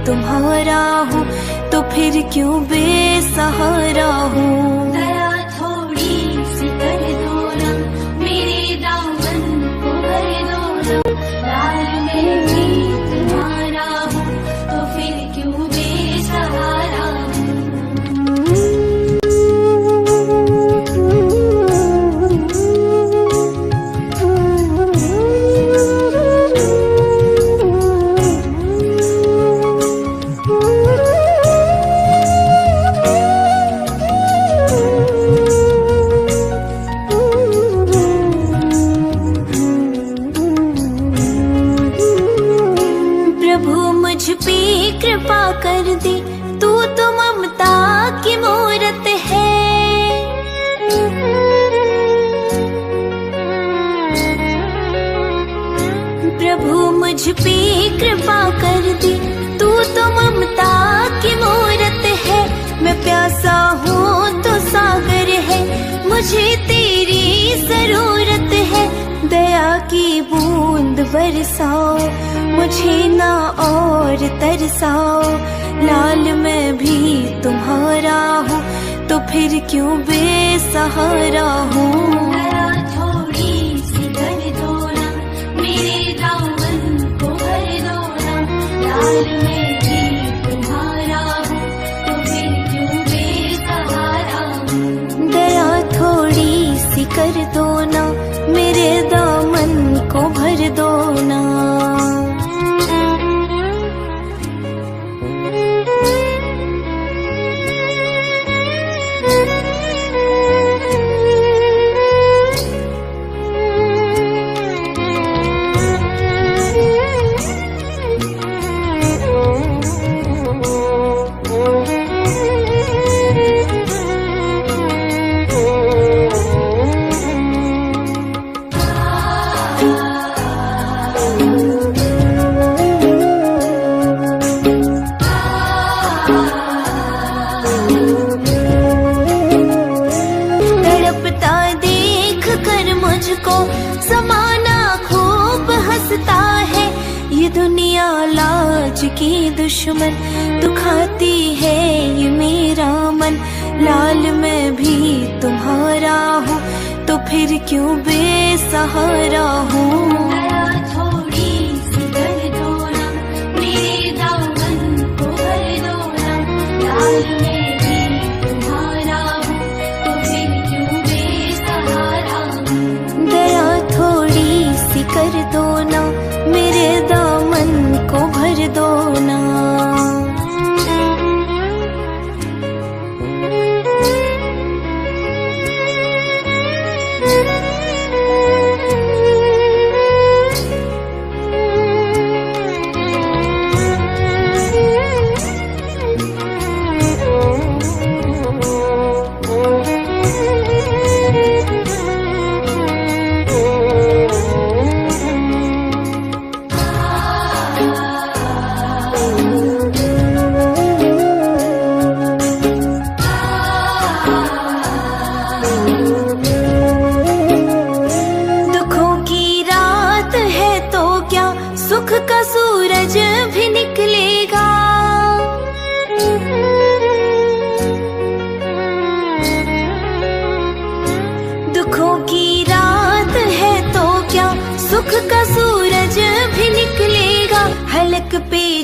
तुम्हारा हूँ तो फिर क्यों बेसहारा हूँ। दया थोड़ी सी कर दो ना, मेरे दामन को भर दो ना, लाल में भी तुम्हारा हूँ तो फिर क्यों बेसहारा हूँ। कृपा कर दे, तू तो ममता की मूरत है। प्रभु मुझ पे कृपा कर दे, तू तो ममता की मूरत है। मैं प्यासा हूँ तो सागर है, मुझे तेरी जरूरत है। दया की बूंद बरसाओ, मुझे ना और तरसाओ। लाल मैं भी तुम्हारा हूँ तो फिर क्यों बेसहारा हूँ। दया थोड़ी सी कर दो ना, मेरे दामन को भर दो ना, लाल मैं भी तुम्हारा हूँ तो फिर क्यों बेसहारा हूँ। दया थोड़ी सी कर दो ना, मेरे दामन को भर दो ना। दुनिया लाज की दुश्मन, दुखाती है ये मेरा मन। लाल मैं भी तुम्हारा हूँ तो फिर क्यों बेसहारा हूँ। थोड़ी सी कर दो ना, मेरे दामन को भर दो ना, लाल मैं भी तुम्हारा हूँ तो फिर क्यों बेसहारा हूँ। दया थोड़ी सी कर दो ना, मेरे दामन को भर दो ना।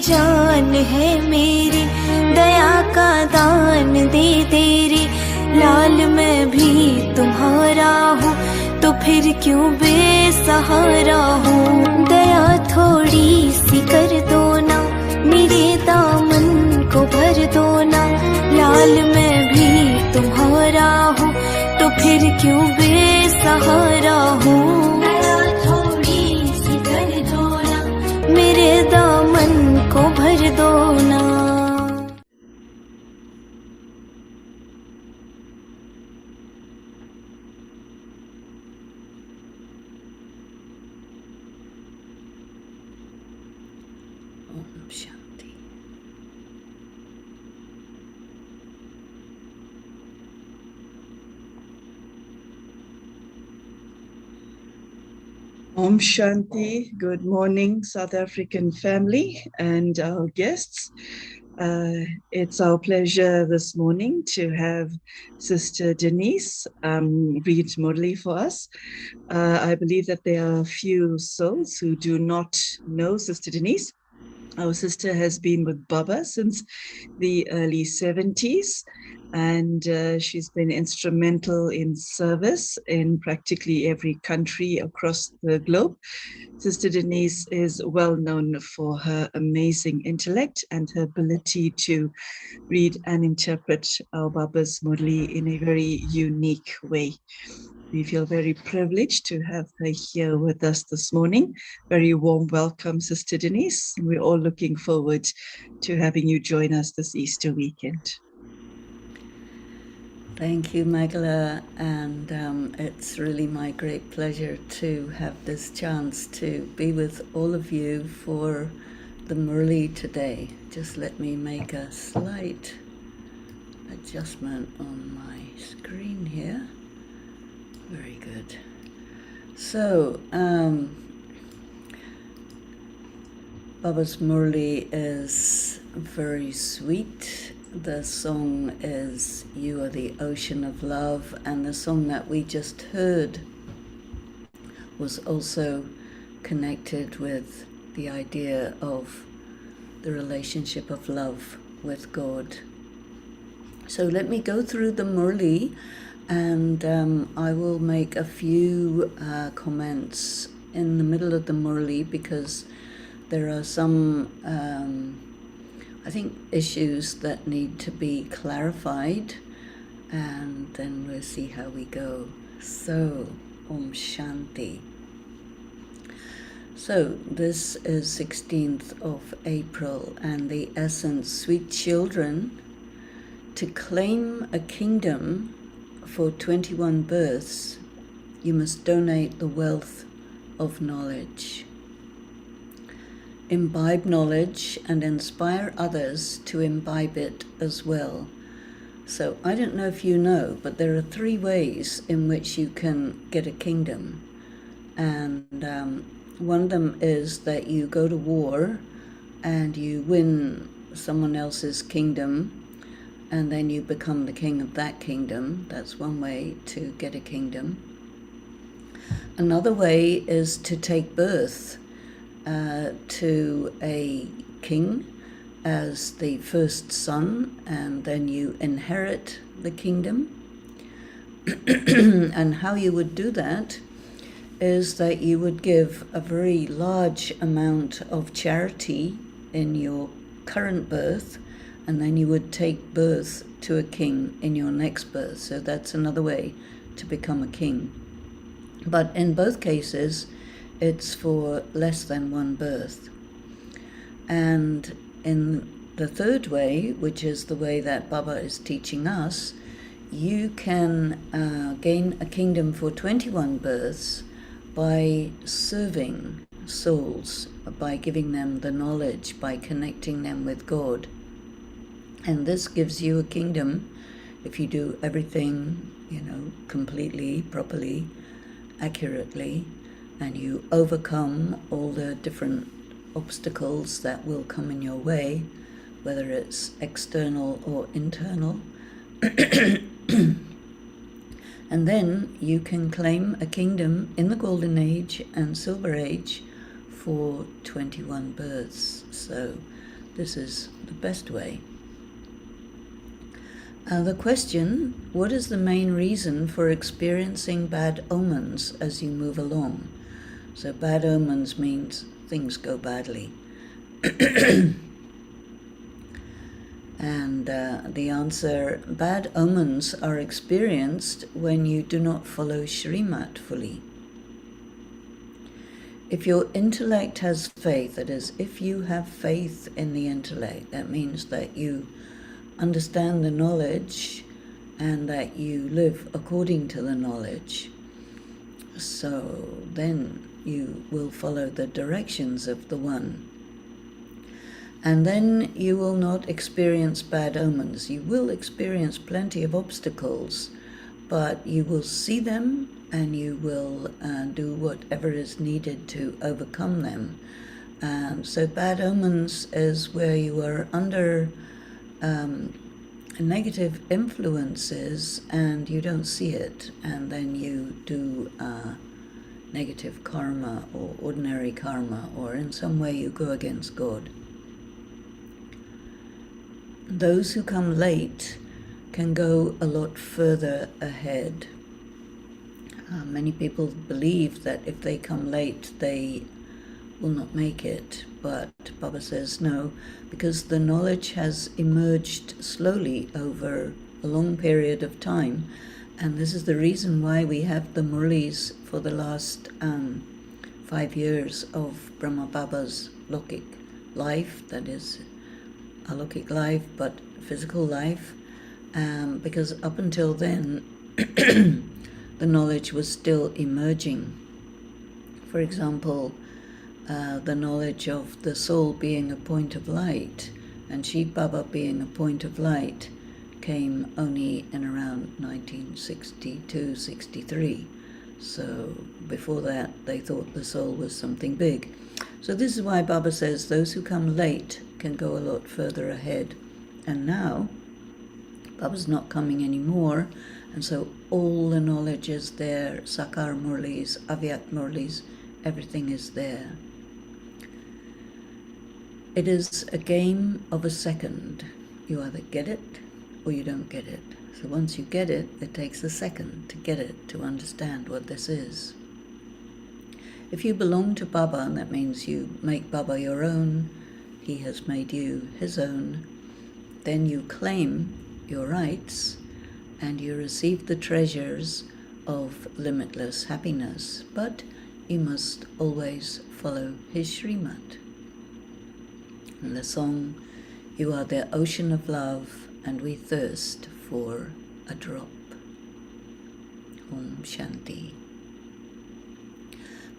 जान है मेरी, दया का दान दे दे रे। लाल मैं भी तुम्हारा हूँ, तो फिर क्यों बेसहारा हूँ। दया थोड़ी सी कर दो ना, मेरे दामन को भर दो ना। लाल मैं भी तुम्हारा हूँ, तो फिर क्यों बेसहारा हूँ। दया थोड़ी सी कर दो ना, मेरे दामन को भर दो ना। Om Shanti. Om Shanti. Good morning, South African family and our guests. It's our pleasure this morning to have Sister Denise read Murli for us. I believe that there are a few souls who do not know Sister Denise. Our sister has been with Baba since the early 70s, and she's been instrumental in service in practically every country across the globe. Sister Denise is well known for her amazing intellect and her ability to read and interpret our Baba's Murli in a very unique way. We feel very privileged to have her here with us this morning. Very warm welcome, Sister Denise. We're all looking forward to having you join us this Easter weekend. Thank you, Magala, and it's really my great pleasure to have this chance to be with all of you for the Murli today. Just let me make a slight adjustment on my screen here. Very good. So, Baba's Murli is very sweet. The song is You Are the Ocean of Love, and the song that we just heard was also connected with the idea of the relationship of love with God. So let me go through the Murli, and I will make a few comments in the middle of the Murli because there are some I think issues that need to be clarified, and then we'll see how we go. So, Om Shanti. So, this is 16th of April, and the essence, sweet children, to claim a kingdom for 21 births, you must donate the wealth of knowledge. Imbibe knowledge and inspire others to imbibe it as well. So I don't know if you know, but there are 3 ways in which you can get a kingdom. And one of them is that you go to war and you win someone else's kingdom, and then you become the king of that kingdom. That's one way to get a kingdom. Another way is to take birth to a king as the first son, and then you inherit the kingdom. And how you would do that is that you would give a very large amount of charity in your current birth, and then you would take birth to a king in your next birth. So that's another way to become a king. But in both cases, it's for less than 1 birth. And in the third way, which is the way that Baba is teaching us, you can gain a kingdom for 21 births by serving souls, by giving them the knowledge, by connecting them with God. And this gives you a kingdom if you do everything, completely, properly, accurately, and you overcome all the different obstacles that will come in your way, whether it's external or internal. And then you can claim a kingdom in the Golden Age and Silver Age for 21 births. So This is the best way. The question, what is the main reason for experiencing bad omens as you move along? So bad omens means things go badly. And the answer, bad omens are experienced when you do not follow shrimat fully. If your intellect has faith, that is, if you have faith in the intellect, that means that you understand the knowledge and that you live according to the knowledge. So then you will follow the directions of the One. And then you will not experience bad omens. You will experience plenty of obstacles, but you will see them and you will do whatever is needed to overcome them. So bad omens is where you are under negative influences and you don't see it, and then you do negative karma or ordinary karma, or in some way you go against God. Those who come late can go a lot further ahead. Many people believe that if they come late, they will not make it. But Baba says no, because the knowledge has emerged slowly over a long period of time. And this is the reason why we have the Murlis for the last 5 years of Brahma Baba's Lokik life, that is alokik life, but physical life, because up until then the knowledge was still emerging. For example, the knowledge of the soul being a point of light and Shiv Baba being a point of light came only in around 1962-63. So before that they thought the soul was something big. So this is why Baba says those who come late can go a lot further ahead. And now Baba's not coming anymore, and so all the knowledge is there. Sakar Murlis, Avyakt Murlis, everything is there. It is a game of a second. You either get it or you don't get it. So once you get it, it takes a second to get it, to understand what this is. If you belong to Baba, and that means you make Baba your own, he has made you his own, then you claim your rights and you receive the treasures of limitless happiness. But you must always follow his shrimat. In the song, you are the ocean of love and we thirst for a drop. Om Shanti.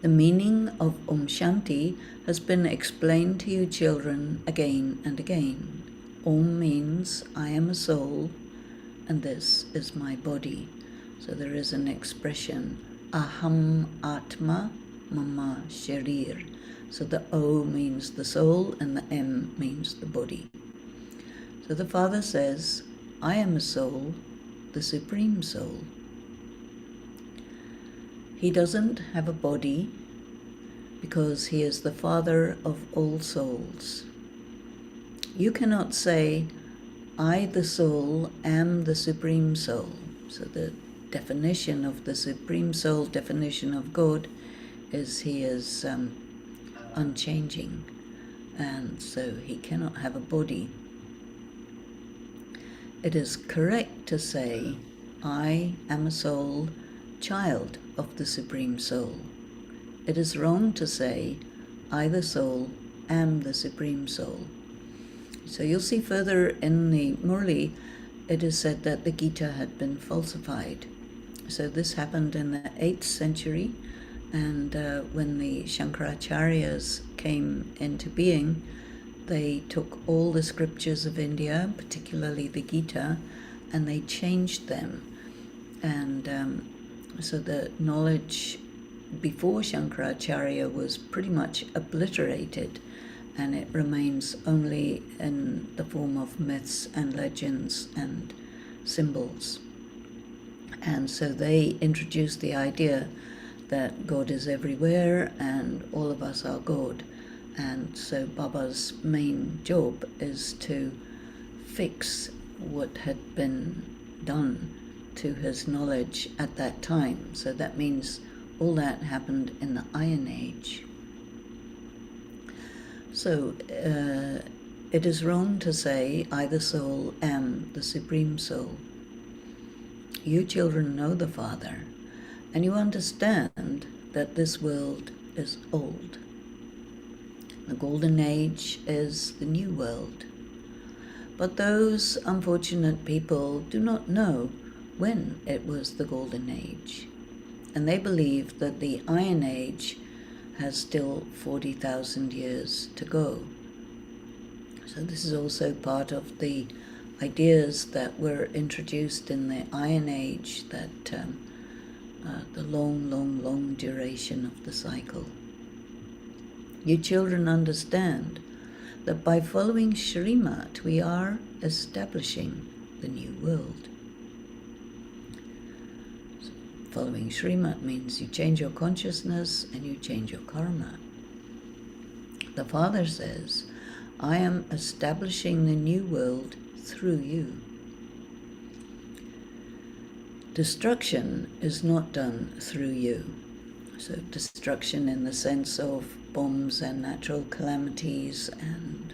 The meaning of Om Shanti has been explained to you children again and again. Om means I am a soul and this is my body. So there is an expression, Aham Atma Mama Sharir. So the O means the soul and the M means the body. So the Father says, I am a soul, the Supreme Soul. He doesn't have a body because he is the Father of all souls. You cannot say, I, the soul, am the Supreme Soul. So the definition of the Supreme Soul, definition of God, is he is unchanging, and so he cannot have a body. It is correct to say, I am a soul, child of the Supreme Soul. It is wrong to say, I, the soul, am the Supreme Soul. So you'll see further in the Murli, it is said that the Gita had been falsified. So this happened in the 8th century, and when the Shankaracharyas came into being, they took all the scriptures of India, particularly the Gita, and they changed them. And so the knowledge before Shankaracharya was pretty much obliterated, and it remains only in the form of myths and legends and symbols. And so they introduced the idea that God is everywhere and all of us are God. And so Baba's main job is to fix what had been done to his knowledge at that time. So that means all that happened in the Iron Age. So it is wrong to say, I the soul am the Supreme Soul. You children know the Father, and you understand that this world is old. The Golden Age is the New World. But those unfortunate people do not know when it was the Golden Age, and they believe that the Iron Age has still 40,000 years to go. So this is also part of the ideas that were introduced in the Iron Age, that the long duration of the cycle. You children understand that by following shrimat, we are establishing the new world. So following shrimat means you change your consciousness and you change your karma. The Father says, I am establishing the new world through you. Destruction is not done through you. So destruction in the sense of bombs and natural calamities and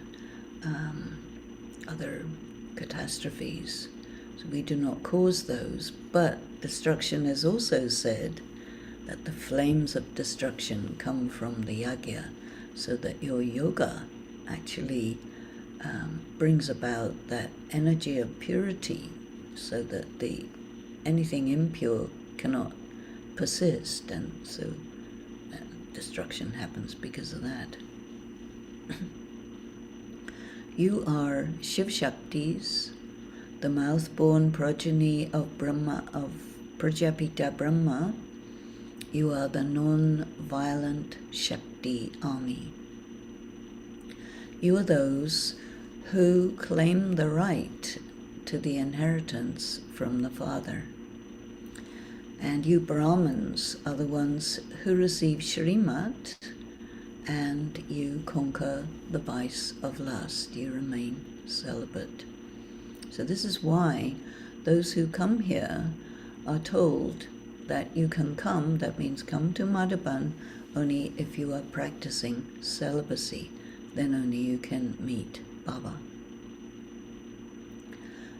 other catastrophes. So we do not cause those, but destruction is also said that the flames of destruction come from the yagya, so that your yoga actually brings about that energy of purity, so that anything impure cannot persist, and so destruction happens because of that. You are Shiv Shaktis, the mouth-born progeny of Brahma, of Prajapita Brahma. You are the non-violent Shakti army. You are those who claim the right to the inheritance from the Father. And you Brahmins are the ones who receive shrimat, and you conquer the vice of lust. You remain celibate. So this is why those who come here are told that you can come, that means come to Madhaban, only if you are practicing celibacy. Then only you can meet Baba.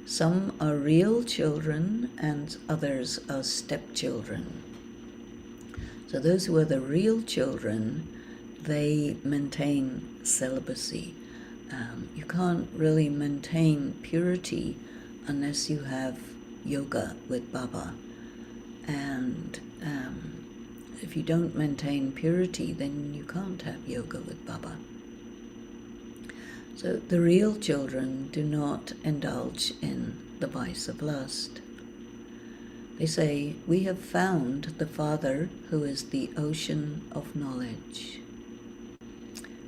Some are real children and others are stepchildren. So those who are the real children, they maintain celibacy. You can't really maintain purity unless you have yoga with Baba. And if you don't maintain purity, then you can't have yoga with Baba. So the real children do not indulge in the vice of lust. They say, we have found the Father who is the ocean of knowledge.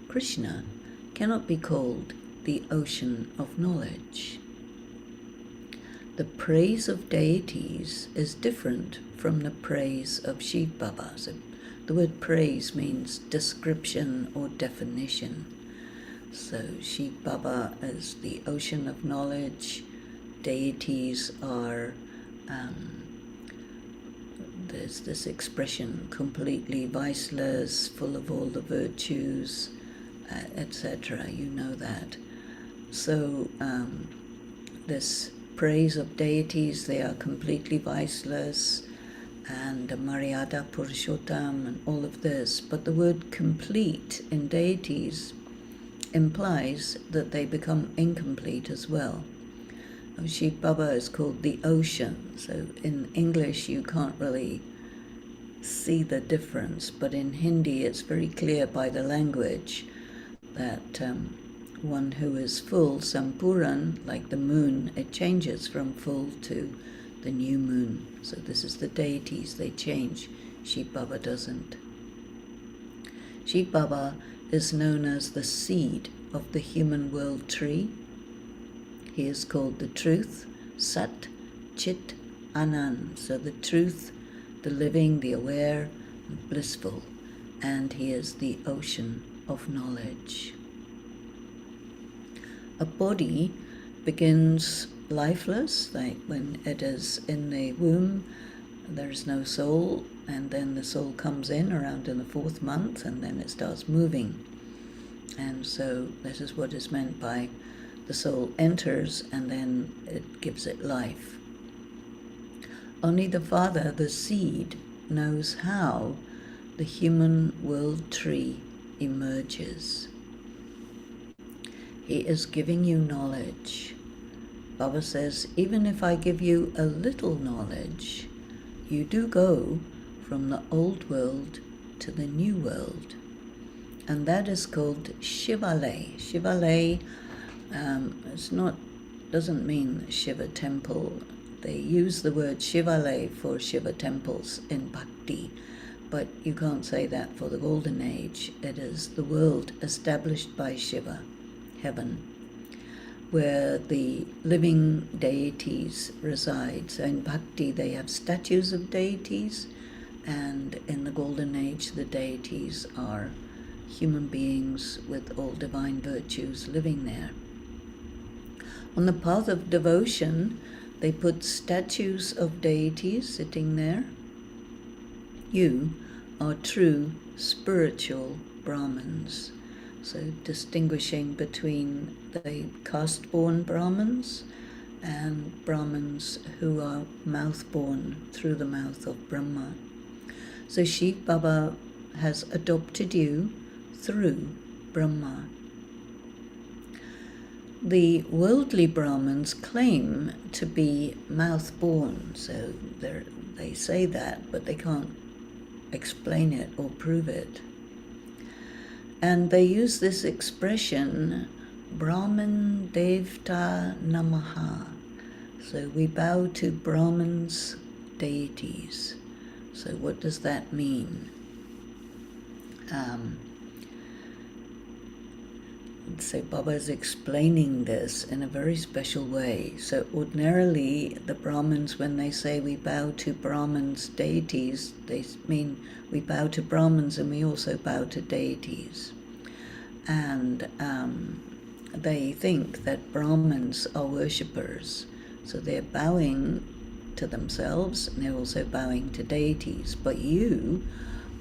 Krishna cannot be called the ocean of knowledge. The praise of deities is different from the praise of Shiv Baba. So the word praise means description or definition. So Shiv Baba is the ocean of knowledge. Deities are, there's this expression, completely viceless, full of all the virtues, etc. You know that. So this praise of deities, they are completely viceless, and Maryada Purushottam and all of this. But the word complete in deities implies that they become incomplete as well. Shiv Baba is called the ocean, so in English you can't really see the difference, but in Hindi it's very clear by the language that one who is full, Sampuran, like the moon, it changes from full to the new moon. So this is the deities, they change. Shiv Baba doesn't. Shiv Baba is known as the seed of the human world tree. He is called the truth, Sat, Chit, Anand. So the truth, the living, the aware, blissful. And he is the ocean of knowledge. A body begins lifeless, like when it is in the womb, there's no soul, and then the soul comes in around in the 4th month, and then it starts moving. And so this is what is meant by the soul enters, and then it gives it life. Only the Father, the seed, knows how the human world tree emerges. He is giving you knowledge. Baba says, even if I give you a little knowledge, you do go from the old world to the new world. And that is called Shivalay. Shivalay doesn't mean Shiva temple. They use the word Shivalay for Shiva temples in Bhakti, but you can't say that for the Golden Age. It is the world established by Shiva, heaven, where the living deities reside. So in Bhakti they have statues of deities, and in the Golden Age the deities are human beings with all divine virtues living there. On the path of devotion, they put statues of deities sitting there. You are true spiritual Brahmins. So distinguishing between the caste-born Brahmins and Brahmins who are mouth-born through the mouth of Brahma. So Shiv Baba has adopted you through Brahma. The worldly Brahmins claim to be mouth-born, so they say that, but they can't explain it or prove it. And they use this expression, Brahman Devta Namaha. So we bow to Brahmins, deities. So what does that mean? So Baba is explaining this in a very special way. So ordinarily, the Brahmins, when they say we bow to Brahmins, deities, they mean we bow to Brahmins and we also bow to deities. And they think that Brahmins are worshippers. So they're bowing to themselves and they're also bowing to deities. But you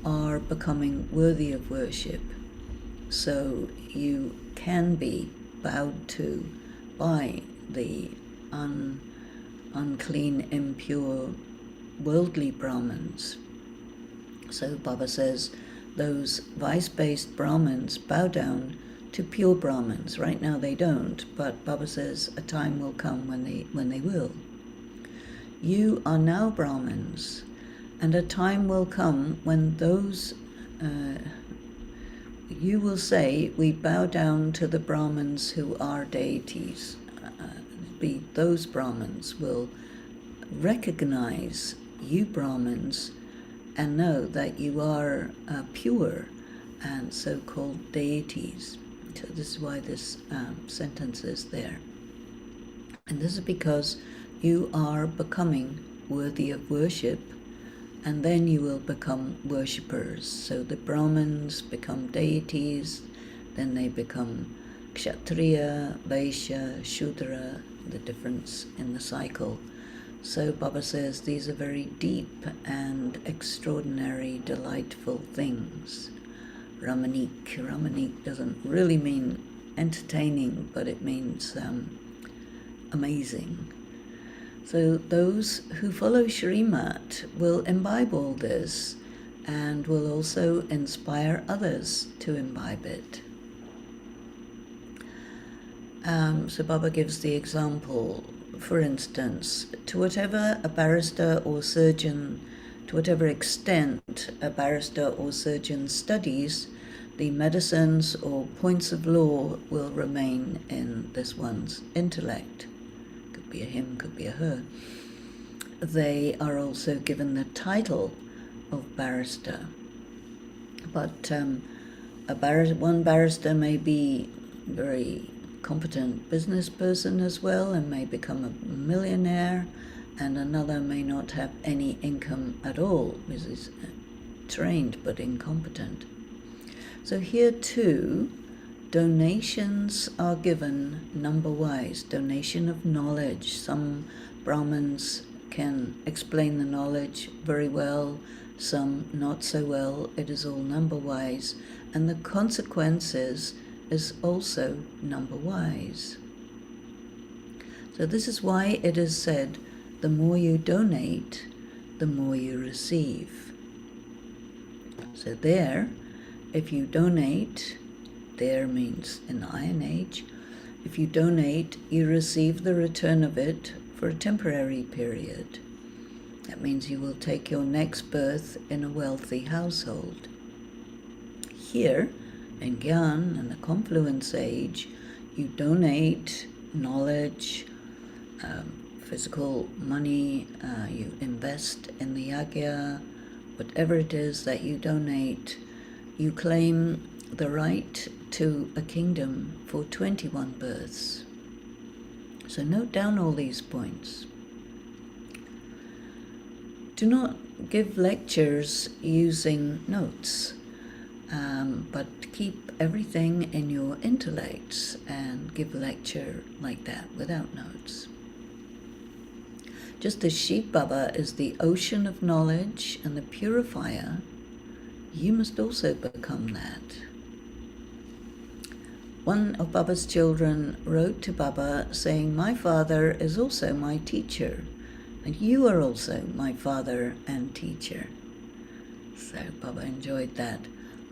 are becoming worthy of worship. So you can be bowed to by the unclean, impure, worldly Brahmins. So Baba says those vice-based Brahmins bow down to pure Brahmins. Right now they don't, but Baba says a time will come when they will. You are now Brahmins, and a time will come when those you will say, we bow down to the Brahmins who are deities. Those Brahmins will recognize you Brahmins and know that you are pure and so-called deities. So this is why this sentence is there. And this is because you are becoming worthy of worship, and then you will become worshippers. So the Brahmins become deities, then they become Kshatriya, Vaishya, Shudra, the difference in the cycle. So Baba says these are very deep and extraordinary, delightful things. Ramanik doesn't really mean entertaining, but it means amazing. So those who follow shrimat will imbibe all this and will also inspire others to imbibe it. So Baba gives the example, for instance, to whatever extent a barrister or surgeon studies, the medicines or points of law will remain in this one's intellect. Could be a him, could be a her. They are also given the title of barrister. But one barrister may be a very competent business person as well and may become a millionaire, and another may not have any income at all, because he's trained but incompetent. So here too, donations are given number-wise, donation of knowledge. Some Brahmins can explain the knowledge very well, some not so well. It is all number-wise, and the consequences is also number-wise. So this is why it is said, the more you donate, the more you receive. So there, if you donate, there means in the Iron Age, if you donate, you receive the return of it for a temporary period. That means you will take your next birth in a wealthy household. Here, in Gyan and the Confluence Age, you donate knowledge, physical money, you invest in the yagya, whatever it is that you donate, you claim the right to a kingdom for 21 births. So note down all these points. Do not give lectures using notes, but keep everything in your intellects and give a lecture like that without notes. Just as Shiv Baba is the ocean of knowledge and the purifier, you must also become that. One of Baba's children wrote to Baba saying, "My father is also my teacher, and you are also my father and teacher." So Baba enjoyed that.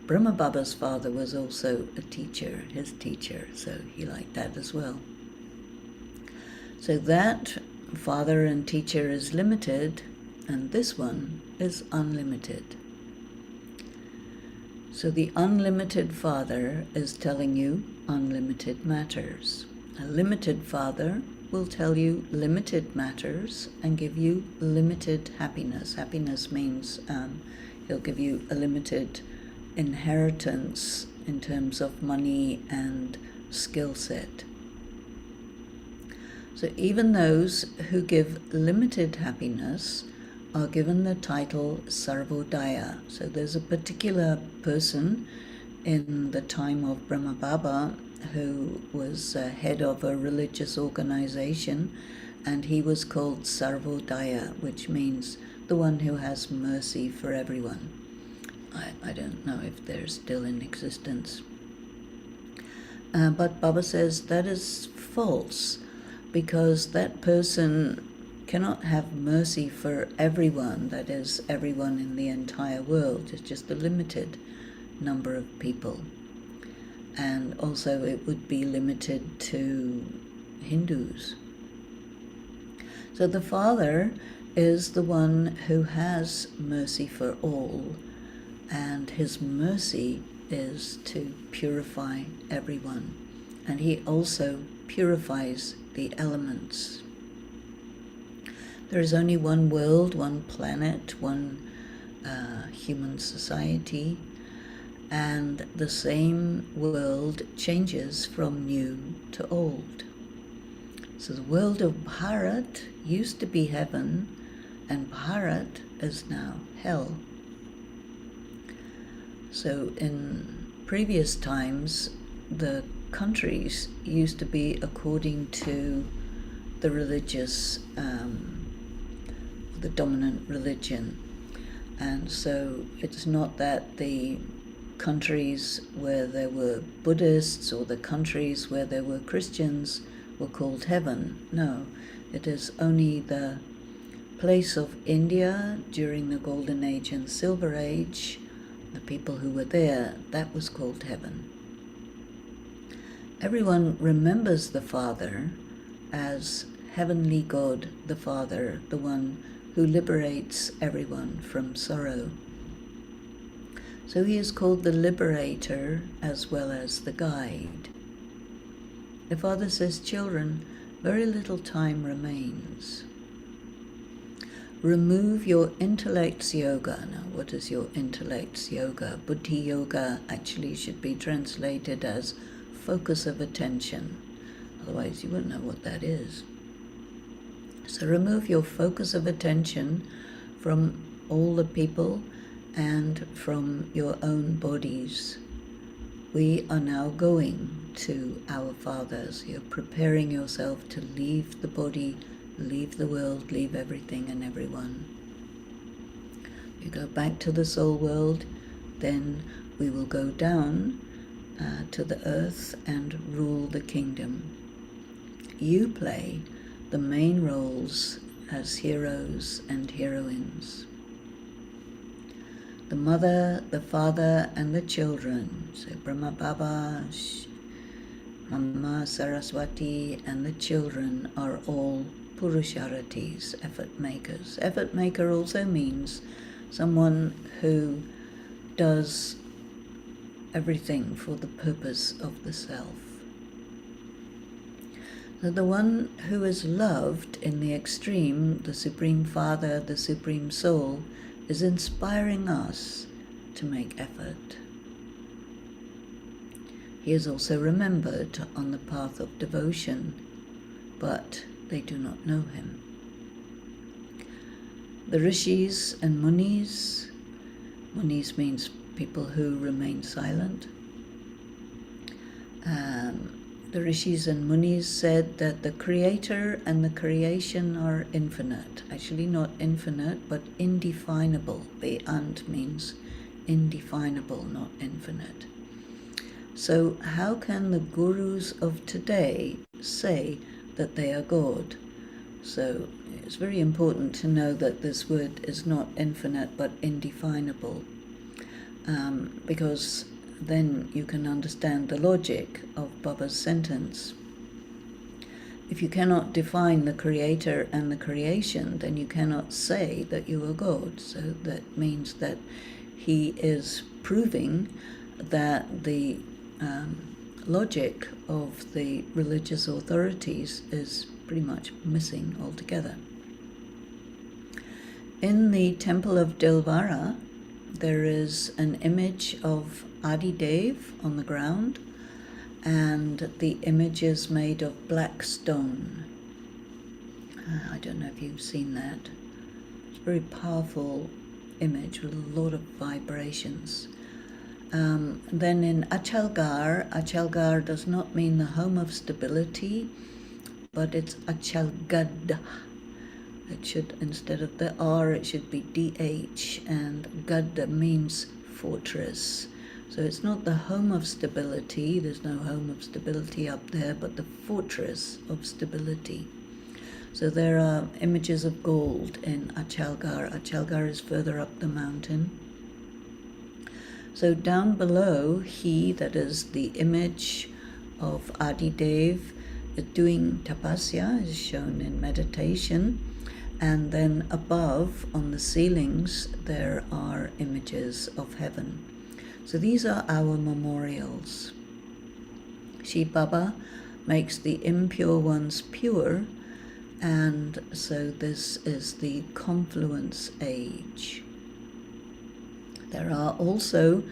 Brahma Baba's father was also a teacher, his teacher, so he liked that as well. So that father and teacher is limited, and this one is unlimited. So the unlimited father is telling you unlimited matters. A limited father will tell you limited matters and give you limited happiness. Happiness means he'll give you a limited inheritance in terms of money and skill set. So even those who give limited happiness are given the title Sarvodaya. So there's a particular person in the time of Brahma Baba who was head of a religious organization, and he was called Sarvodaya, which means the one who has mercy for everyone. I don't know if they're still in existence. But Baba says that is false, because that person cannot have mercy for everyone, that is, everyone in the entire world. It's just a limited number of people. And also it would be limited to Hindus. So the Father is the one who has mercy for all, and his mercy is to purify everyone. And he also purifies the elements. There is only one world, one planet, one human society, and the same world changes from new to old. So the world of Bharat used to be heaven, and Bharat is now hell. So in previous times, the countries used to be according to the religious, the dominant religion. And so it's not that the countries where there were Buddhists or the countries where there were Christians were called heaven. No, it is only the place of India during the Golden Age and Silver Age, the people who were there, that was called heaven. Everyone remembers the Father as Heavenly God, the Father, the one who liberates everyone from sorrow. So he is called the liberator as well as the guide. The Father says, "Children, very little time remains. Remove your intellect's yoga." Now, what is your intellect's yoga? Buddhi yoga actually should be translated as focus of attention. Otherwise, you won't know what that is. So remove your focus of attention from all the people and from your own bodies. we are now going to our fathers. You're preparing yourself to leave the body, leave the world, leave everything and everyone. You go back to the soul world, then we will go down to the earth and rule the kingdom. You play the main roles as heroes and heroines. The mother, the father, and the children, so Brahma Baba, Mama Saraswati, and the children are all Purusharatis, effort makers. Effort maker also means someone who does everything for the purpose of the self. So the one who is loved in the extreme, the Supreme Father, the Supreme Soul, is inspiring us to make effort. He is also remembered on the path of devotion, but they do not know him. The Rishis and Munis, Munis means people who remain silent. The Rishis and Munis said that the creator and the creation are infinite. Actually not infinite, but indefinable. Be'ant means indefinable, not infinite. So how can the gurus of today say that they are God? So it's very important to know that this word is not infinite, but indefinable, because then you can understand the logic of Baba's sentence. If you cannot define the creator and the creation, then you cannot say that you are God. So that means that he is proving that the logic of the religious authorities is pretty much missing altogether. In the temple of Dilvara, there is an image of Adi Dev on the ground, and the image is made of black stone. I don't know if you've seen that. It's a very powerful image with a lot of vibrations. Then in Achalgar does not mean the home of stability, but it's Achalgad. It should, instead of the R, it should be DH, and Gadda means fortress. So it's not the home of stability, there's no home of stability up there, but the fortress of stability. So there are images of gold in Achalgar. Achalgar is further up the mountain. So down below, he, that is the image of Adi Dev, is doing tapasya, is shown in meditation. And then above, on the ceilings, there are images of heaven. So these are our memorials. Shiv Baba makes the impure ones pure, and so this is the confluence age. There are also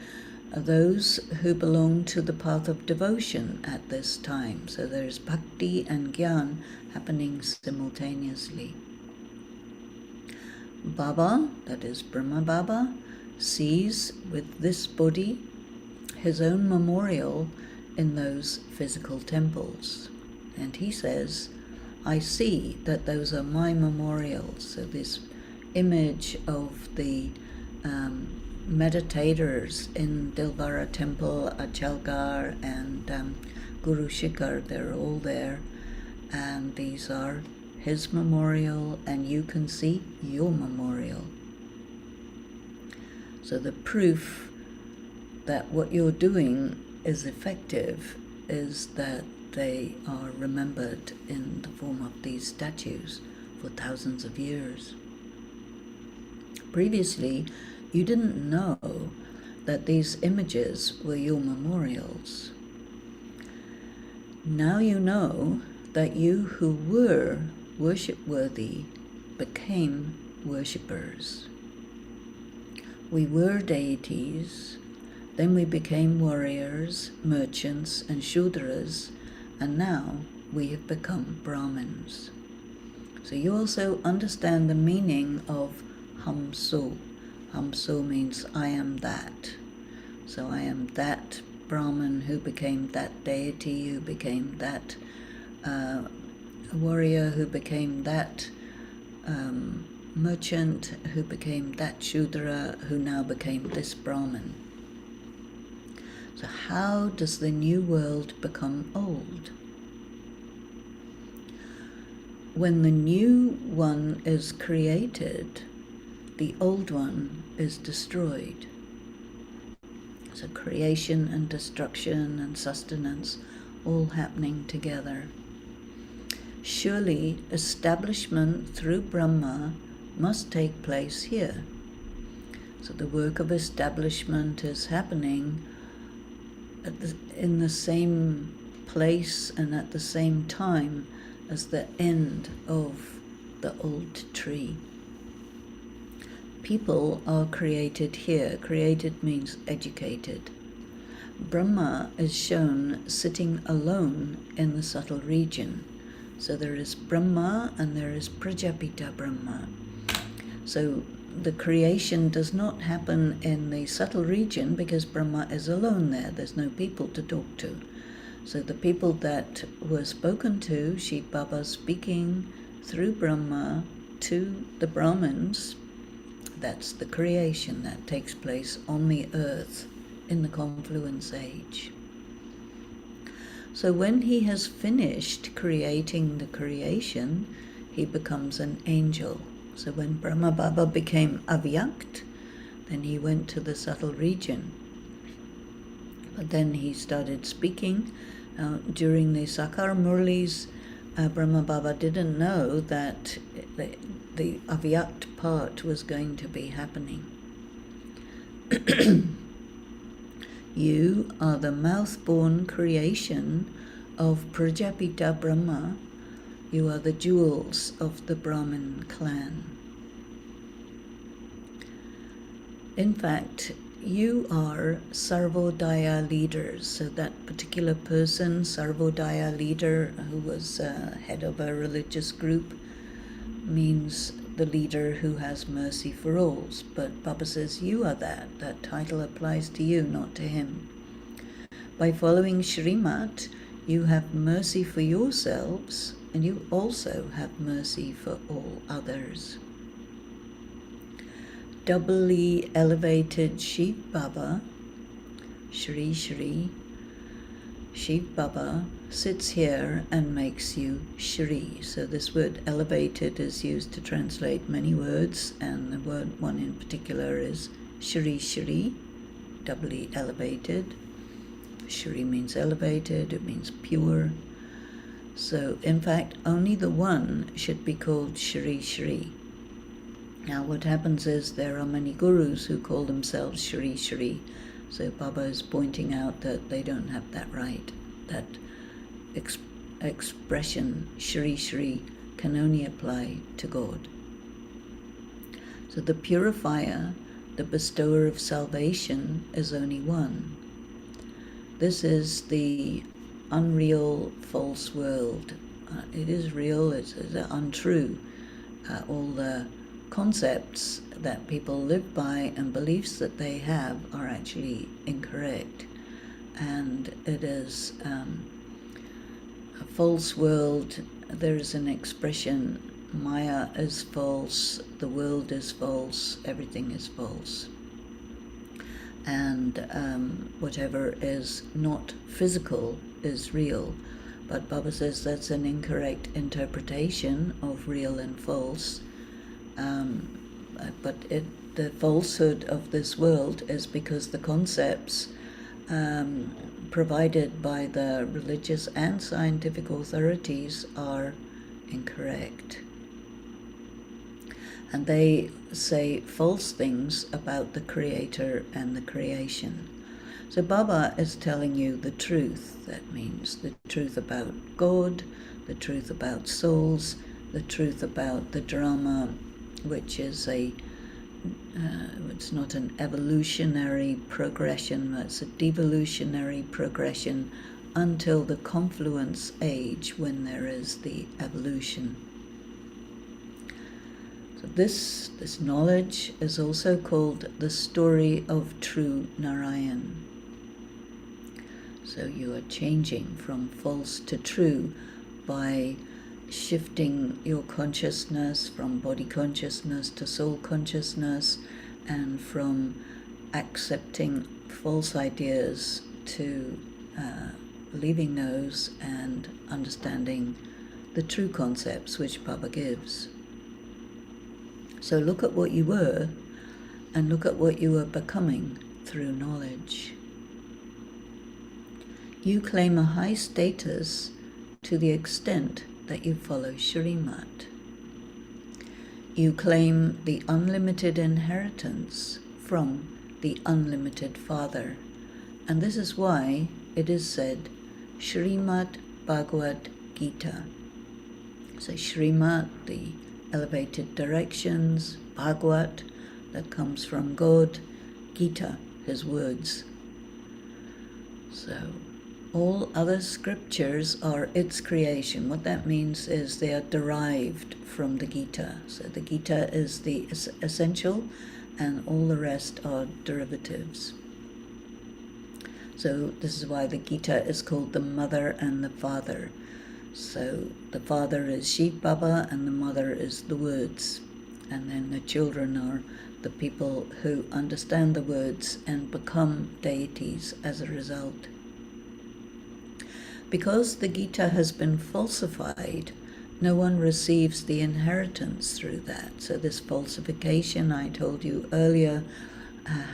those who belong to the path of devotion at this time. So there's bhakti and gyan happening simultaneously. Baba, that is Brahma Baba, sees with this body his own memorial in those physical temples. And he says, I see that those are my memorials. So this image of the meditators in Dilvara temple, Achalgar, and Guru Shikhar, they're all there. And these are his memorial, and you can see your memorial. So the proof that what you're doing is effective is that they are remembered in the form of these statues for thousands of years. Previously, you didn't know that these images were your memorials. Now you know that you who were worship-worthy became worshippers. We were deities, then we became warriors, merchants, and Shudras, and now we have become Brahmins. So you also understand the meaning of Hamso. Hamso means I am that. So I am that Brahmin, who became that deity, who became that warrior, who became that merchant, who became that Shudra, who now became this Brahmin. So how does the new world become old? When the new one is created, the old one is destroyed. So creation and destruction and sustenance all happening together. Surely establishment through Brahma must take place here. So the work of establishment is happening in the same place and at the same time as the end of the old tree. People are created here. Created means educated. Brahma is shown sitting alone in the subtle region. So there is Brahma and there is Prajapita Brahma. So the creation does not happen in the subtle region because Brahma is alone there. There's no people to talk to. So the people that were spoken to, Shiv Baba speaking through Brahma to the Brahmins, that's the creation that takes place on the earth in the confluence age. So when he has finished creating the creation, he becomes an angel. So when Brahma Baba became avyakt, then he went to the subtle region. But then he started speaking. During the Sakar Murlis, Brahma Baba didn't know that the avyakt part was going to be happening. You are the mouth-born creation of Prajapita Brahma. You are the jewels of the Brahmin clan. In fact, you are Sarvodaya leaders. So that particular person, Sarvodaya leader, who was head of a religious group, means the leader who has mercy for all. But Baba says you are that. That title applies to you, not to him. By following shrimat, you have mercy for yourselves, and you also have mercy for all others. Doubly elevated Shiv Baba, Shri Shri, Shiv Baba sits here and makes you Shri. So this word elevated is used to translate many words, and the word one in particular is Shri Shri, doubly elevated. Shri means elevated, it means pure. So in fact, only the one should be called Shri Shri. Now what happens is there are many gurus who call themselves Shri Shri. So Baba is pointing out that they don't have that right. That expression Shri Shri can only apply to God. So the purifier, the bestower of salvation, is only one. This is the unreal false world. It is real, it's untrue. All the concepts that people live by and beliefs that they have are actually incorrect. And it is a false world. There is an expression, Maya is false, the world is false, everything is false. And whatever is not physical is real. But Baba says that's an incorrect interpretation of real and false. But the falsehood of this world is because the concepts provided by the religious and scientific authorities are incorrect. And they say false things about the Creator and the creation. So Baba is telling you the truth. That means the truth about God, the truth about souls, the truth about the drama, which is it's not an evolutionary progression, it's a devolutionary progression until the confluence age when there is the evolution. So this knowledge is also called the story of true Narayan. So you are changing from false to true by shifting your consciousness from body consciousness to soul consciousness, and from accepting false ideas to leaving those and understanding the true concepts which Baba gives. So look at what you were and look at what you are becoming through knowledge. You claim a high status to the extent that you follow shrimat. You claim the unlimited inheritance from the unlimited Father, and this is why it is said Shrimat Bhagavad Gita. So Shrimat, the elevated directions, Bhagavad, that comes from God, Gita, his words. So all other scriptures are its creation. What that means is they are derived from the Gita. So the Gita is the essential, and all the rest are derivatives. So this is why the Gita is called the Mother and the Father. So the Father is Shiv Baba and the Mother is the words. And then the children are the people who understand the words and become deities as a result. Because the Gita has been falsified, no one receives the inheritance through that. So this falsification, I told you earlier,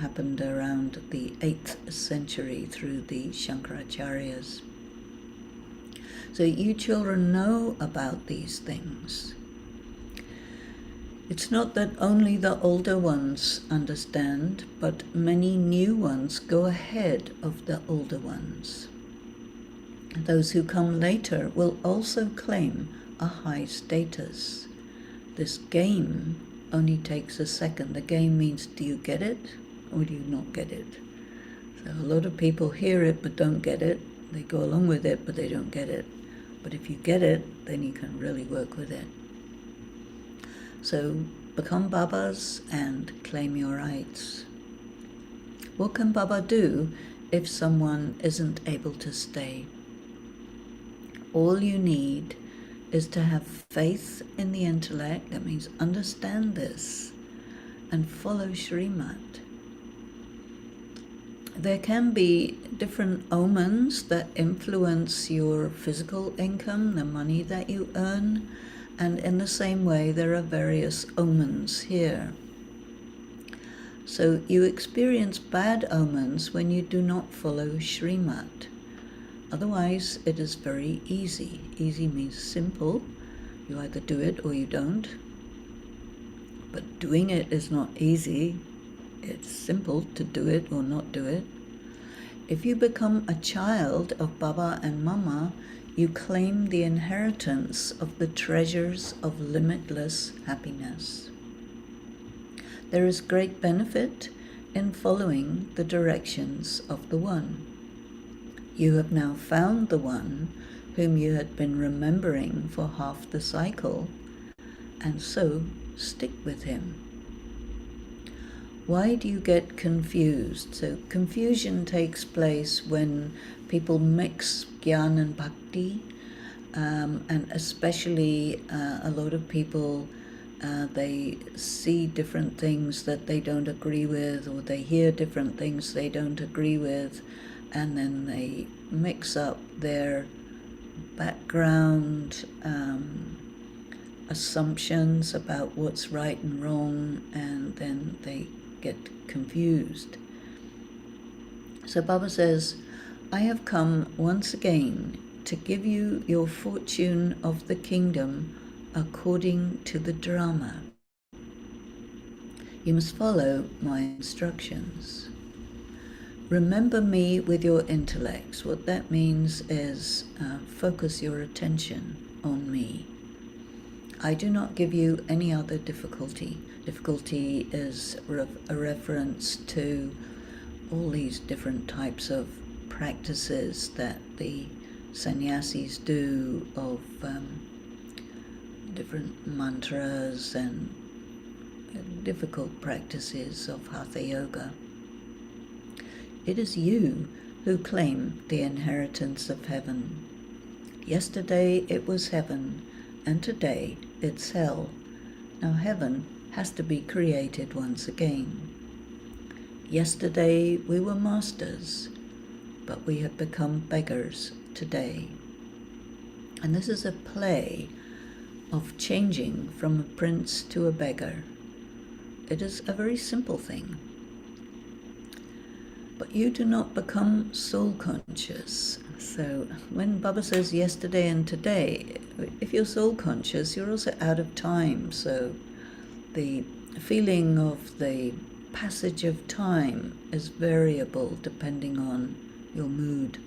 happened around the 8th century through the Shankaracharyas. So you children know about these things. It's not that only the older ones understand, but many new ones go ahead of the older ones. Those who come later will also claim a high status. This game only takes a second. The game means, do you get it or do you not get it? So a lot of people hear it but don't get it. They go along with it but they don't get it. But if you get it, then you can really work with it. So become Babas and claim your rights. What can Baba do if someone isn't able to stay? All you need is to have faith in the intellect, that means understand this, and follow shrimat. There can be different omens that influence your physical income, the money that you earn, and in the same way there are various omens here. So you experience bad omens when you do not follow shrimat. Otherwise, it is very easy. Easy means simple. You either do it or you don't. But doing it is not easy. It's simple to do it or not do it. If you become a child of Baba and Mama, you claim the inheritance of the treasures of limitless happiness. There is great benefit in following the directions of the One. You have now found the One whom you had been remembering for half the cycle, and so stick with him. Why do you get confused? So confusion takes place when people mix Gyan and Bhakti, and especially a lot of people, they see different things that they don't agree with, or they hear different things they don't agree with, and then they mix up their background assumptions about what's right and wrong, and then they get confused. So Baba says, I have come once again to give you your fortune of the kingdom according to the drama. You must follow my instructions. Remember me with your intellects. What that means is focus your attention on me. I do not give you any other difficulty. Difficulty is a reference to all these different types of practices that the sannyasis do, of different mantras and difficult practices of hatha yoga. It is you who claim the inheritance of heaven. Yesterday it was heaven, and today it's hell. Now heaven has to be created once again. Yesterday we were masters, but we have become beggars today. And this is a play of changing from a prince to a beggar. It is a very simple thing. But you do not become soul conscious. So when Baba says yesterday and today, if you're soul conscious, you're also out of time. So the feeling of the passage of time is variable depending on your mood.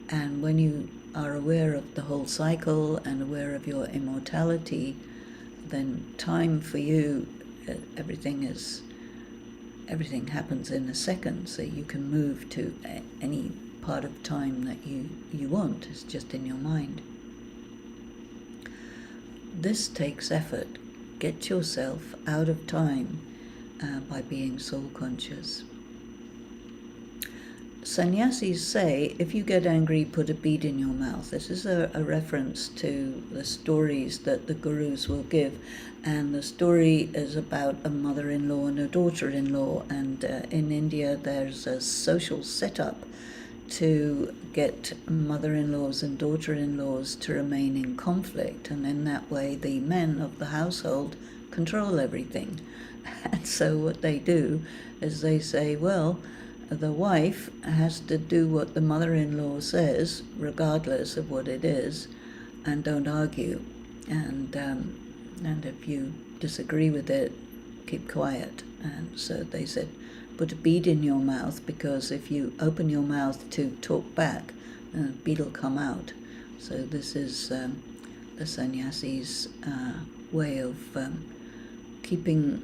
And when you are aware of the whole cycle and aware of your immortality, then time for you, everything happens in a second, so you can move to any part of time that you want. It's just in your mind. This takes effort. Get yourself out of time by being soul conscious. Sannyasis say, if you get angry, put a bead in your mouth. This is a reference to the stories that the gurus will give. And the story is about a mother-in-law and a daughter-in-law. And in India, there's a social setup to get mother-in-laws and daughter-in-laws to remain in conflict. And in that way, the men of the household control everything. And so what they do is they say, well, the wife has to do what the mother-in-law says, regardless of what it is, and don't argue. And if you disagree with it, keep quiet. And so they said, put a bead in your mouth, because if you open your mouth to talk back, the bead will come out. So this is the sannyasi's way of keeping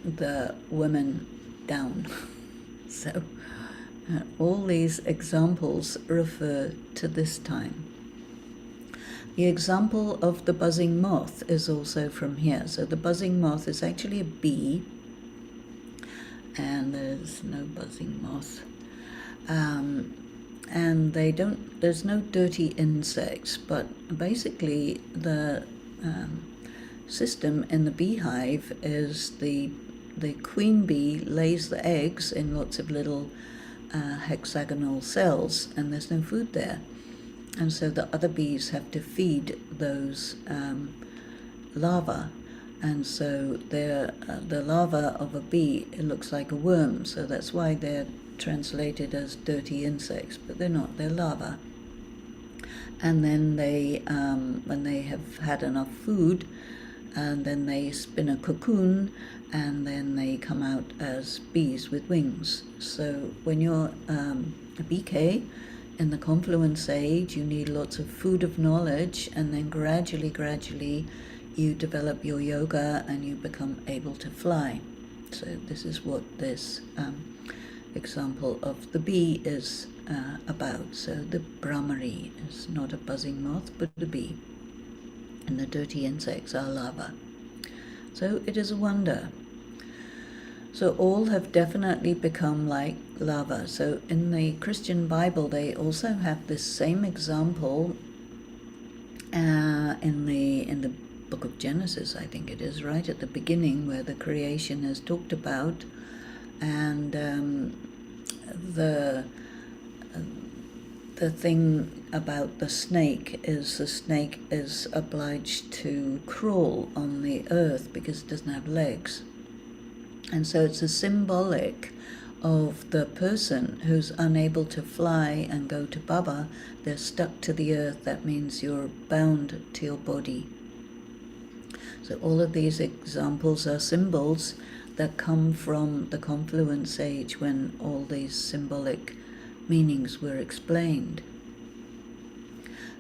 the women down. So all these examples refer to this time. The example of the buzzing moth is also from here. So the buzzing moth is actually a bee, and there's no buzzing moth. And there's no dirty insects, but basically the system in the beehive is the queen bee lays the eggs in lots of little hexagonal cells, and there's no food there. And so the other bees have to feed those larvae. And so the larva of a bee, it looks like a worm, so that's why they're translated as dirty insects, but they're not, they're larvae. And then they, when they have had enough food, and then they spin a cocoon, and then they come out as bees with wings. So when you're a BK in the confluence age, you need lots of food of knowledge, and then gradually you develop your yoga and you become able to fly. So this is what this example of the bee is about. So the Brahmari is not a buzzing moth, but a bee. And the dirty insects are larvae. So it is a wonder. So all have definitely become like larvae. So in the Christian Bible, they also have this same example in the book of Genesis, I think it is, right at the beginning, where the creation is talked about, and the thing about the snake is obliged to crawl on the earth because it doesn't have legs. And so it's a symbolic of the person who's unable to fly and go to Baba. They're stuck to the earth. That means you're bound to your body. So all of these examples are symbols that come from the confluence age, when all these symbolic meanings were explained.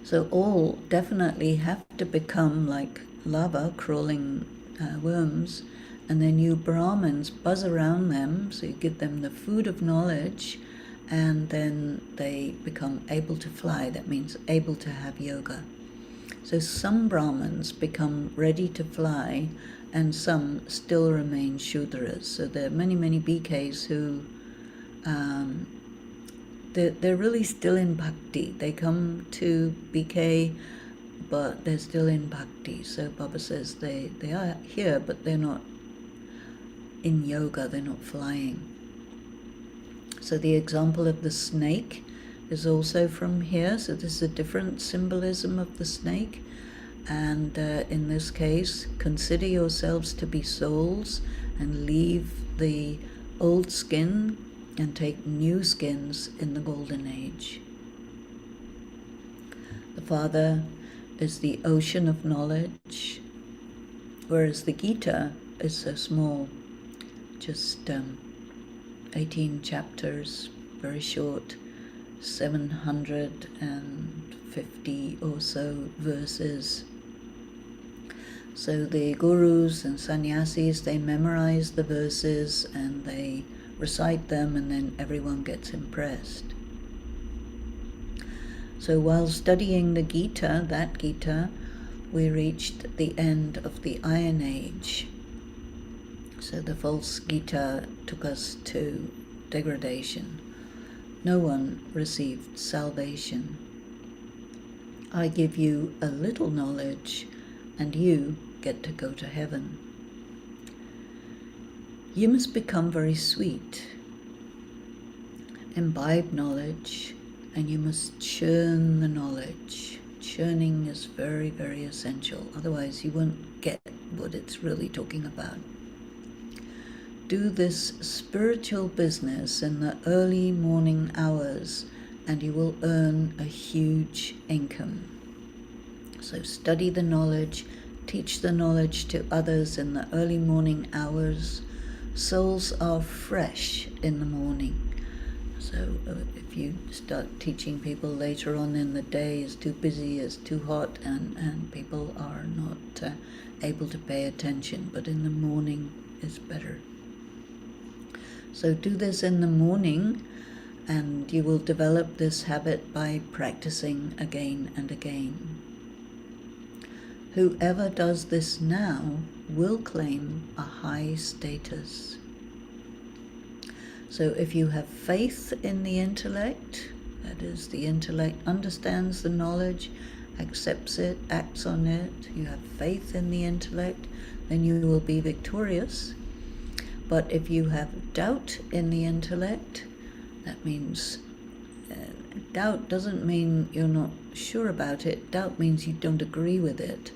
So all definitely have to become like larvae, crawling worms, and then you Brahmins buzz around them, so you give them the food of knowledge, and then they become able to fly. That means able to have yoga. So some Brahmins become ready to fly, and some still remain Shudras. So there are many BKs who they're really still in bhakti. They come to BK, but they're still in bhakti. So Baba says they are here, but they're not in yoga, they're not flying. So the example of the snake is also from here. So this is a different symbolism of the snake. And in this case, consider yourselves to be souls and leave the old skin and take new skins in the golden age. The Father is the ocean of knowledge, whereas the Gita is so small, just 18 chapters, very short, 750 or so verses. So the gurus and sannyasis, they memorize the verses and they recite them, and then everyone gets impressed. So while studying the Gita, that Gita, we reached the end of the Iron Age. So the false Gita took us to degradation. No one received salvation. I give you a little knowledge, and you get to go to heaven. You must become very sweet, imbibe knowledge, and you must churn the knowledge. Churning is very, very essential. Otherwise, you won't get what it's really talking about. Do this spiritual business in the early morning hours, and you will earn a huge income. So study the knowledge, teach the knowledge to others in the early morning hours. Souls are fresh in the morning. So if you start teaching people later on in the day, it's too busy, it's too hot, and people are not able to pay attention. But in the morning is better. So do this in the morning, and you will develop this habit by practicing again and again. Whoever does this now will claim a high status. So if you have faith in the intellect, that is, the intellect understands the knowledge, accepts it, acts on it, you have faith in the intellect, then you will be victorious. But if you have doubt in the intellect, that means doubt doesn't mean you're not sure about it. Doubt means you don't agree with it.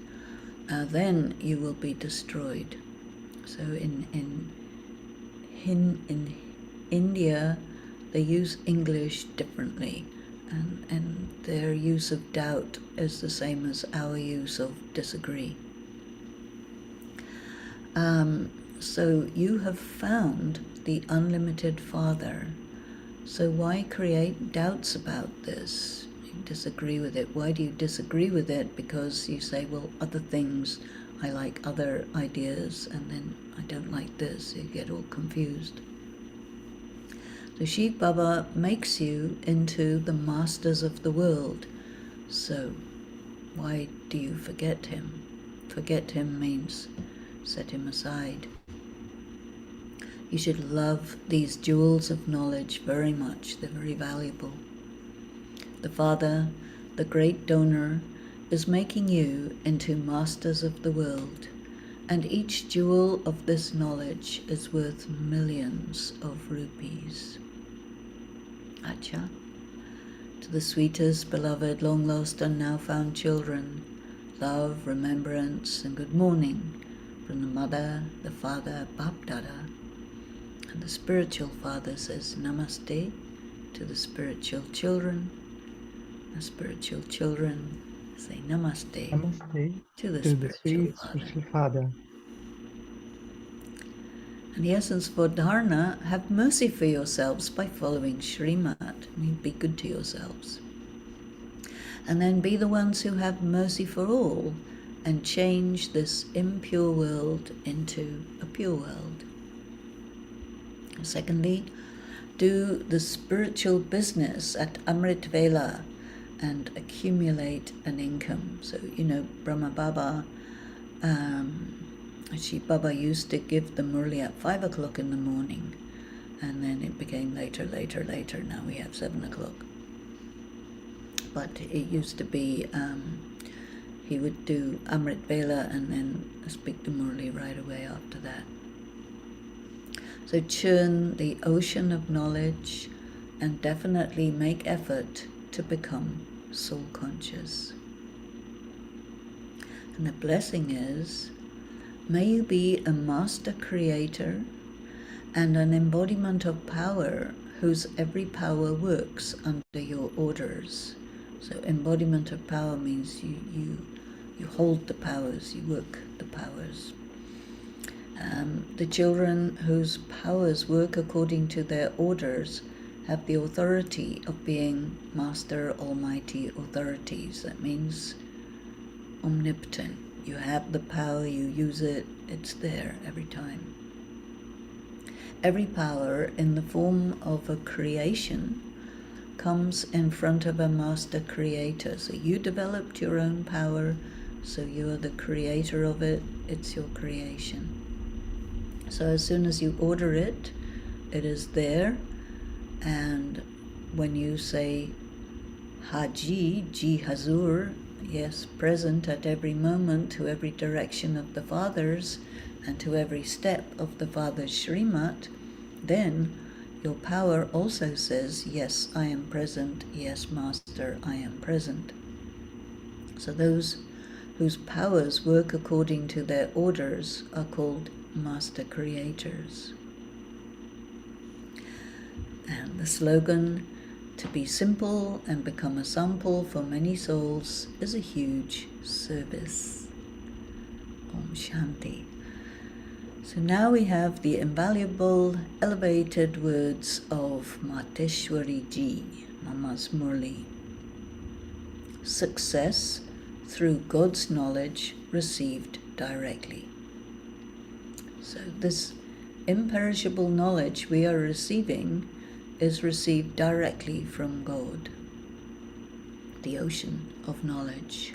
Then you will be destroyed. So in India, they use English differently, and their use of doubt is the same as our use of disagree. So you have found the unlimited Father. So why create doubts about this? You disagree with it. Why do you disagree with it? Because you say, well, other things, I like other ideas, and then I don't like this. You get all confused. So Shiv Baba makes you into the masters of the world. So why do you forget him? Forget him means set him aside. You should love these jewels of knowledge very much. They're very valuable. The Father, the great donor, is making you into masters of the world, and each jewel of this knowledge is worth millions of rupees. Acha. To the sweetest, beloved, long lost and now found children, love, remembrance, and good morning from the Mother, the Father, Bap Dada. And the spiritual Father says Namaste to the spiritual children. The spiritual children say Namaste, to the spiritual Father. And the essence for dharna, have mercy for yourselves by following shrimat. I mean, be good to yourselves. And then be the ones who have mercy for all and change this impure world into a pure world. Secondly, do the spiritual business at Amrit Vela and accumulate an income. So, Brahma Baba, Shiv Baba used to give the Murli at 5 o'clock in the morning. and then it became later. Now we have 7 o'clock. But it used to be, he would do Amrit Vela and then speak to Murli right away after that. So churn the ocean of knowledge and definitely make effort to become soul conscious. And the blessing is, may you be a master creator and an embodiment of power whose every power works under your orders. So embodiment of power means you hold the powers, you work the powers. The children whose powers work according to their orders have the authority of being master almighty authorities. That means omnipotent. You have the power, you use it, it's there every time. Every power in the form of a creation comes in front of a master creator. So you developed your own power, so you are the creator of it, it's your creation. So as soon as you order it, it is there, and when you say Haji, Ji Hazur, yes, present at every moment to every direction of the Fathers and to every step of the Father's shrimat, then your power also says, yes, I am present, yes, Master, I am present. So those whose powers work according to their orders are called master creators. And the slogan, to be simple and become a sample for many souls, is a huge service. Om Shanti. So now we have the invaluable, elevated words of Mateshwari Ji, Mama's Murli. Success through God's knowledge received directly. So this imperishable knowledge we are receiving is received directly from God, the ocean of knowledge.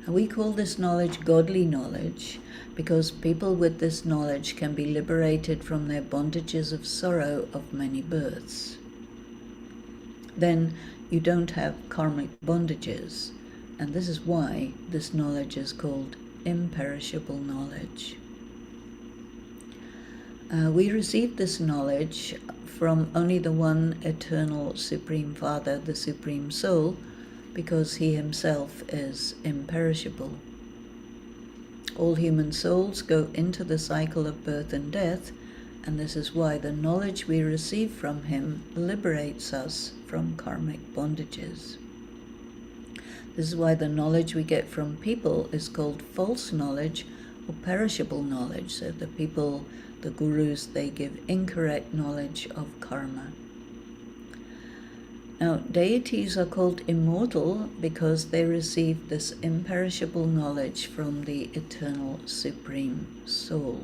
And we call this knowledge godly knowledge because people with this knowledge can be liberated from their bondages of sorrow of many births. Then you don't have karmic bondages, and this is why this knowledge is called imperishable knowledge. We receive this knowledge from only the one eternal Supreme Father, the Supreme Soul, because he himself is imperishable. All human souls go into the cycle of birth and death, and this is why the knowledge we receive from him liberates us from karmic bondages. This is why the knowledge we get from people is called false knowledge or perishable knowledge. So the people, the gurus, they give incorrect knowledge of karma. Now, deities are called immortal because they receive this imperishable knowledge from the eternal Supreme Soul.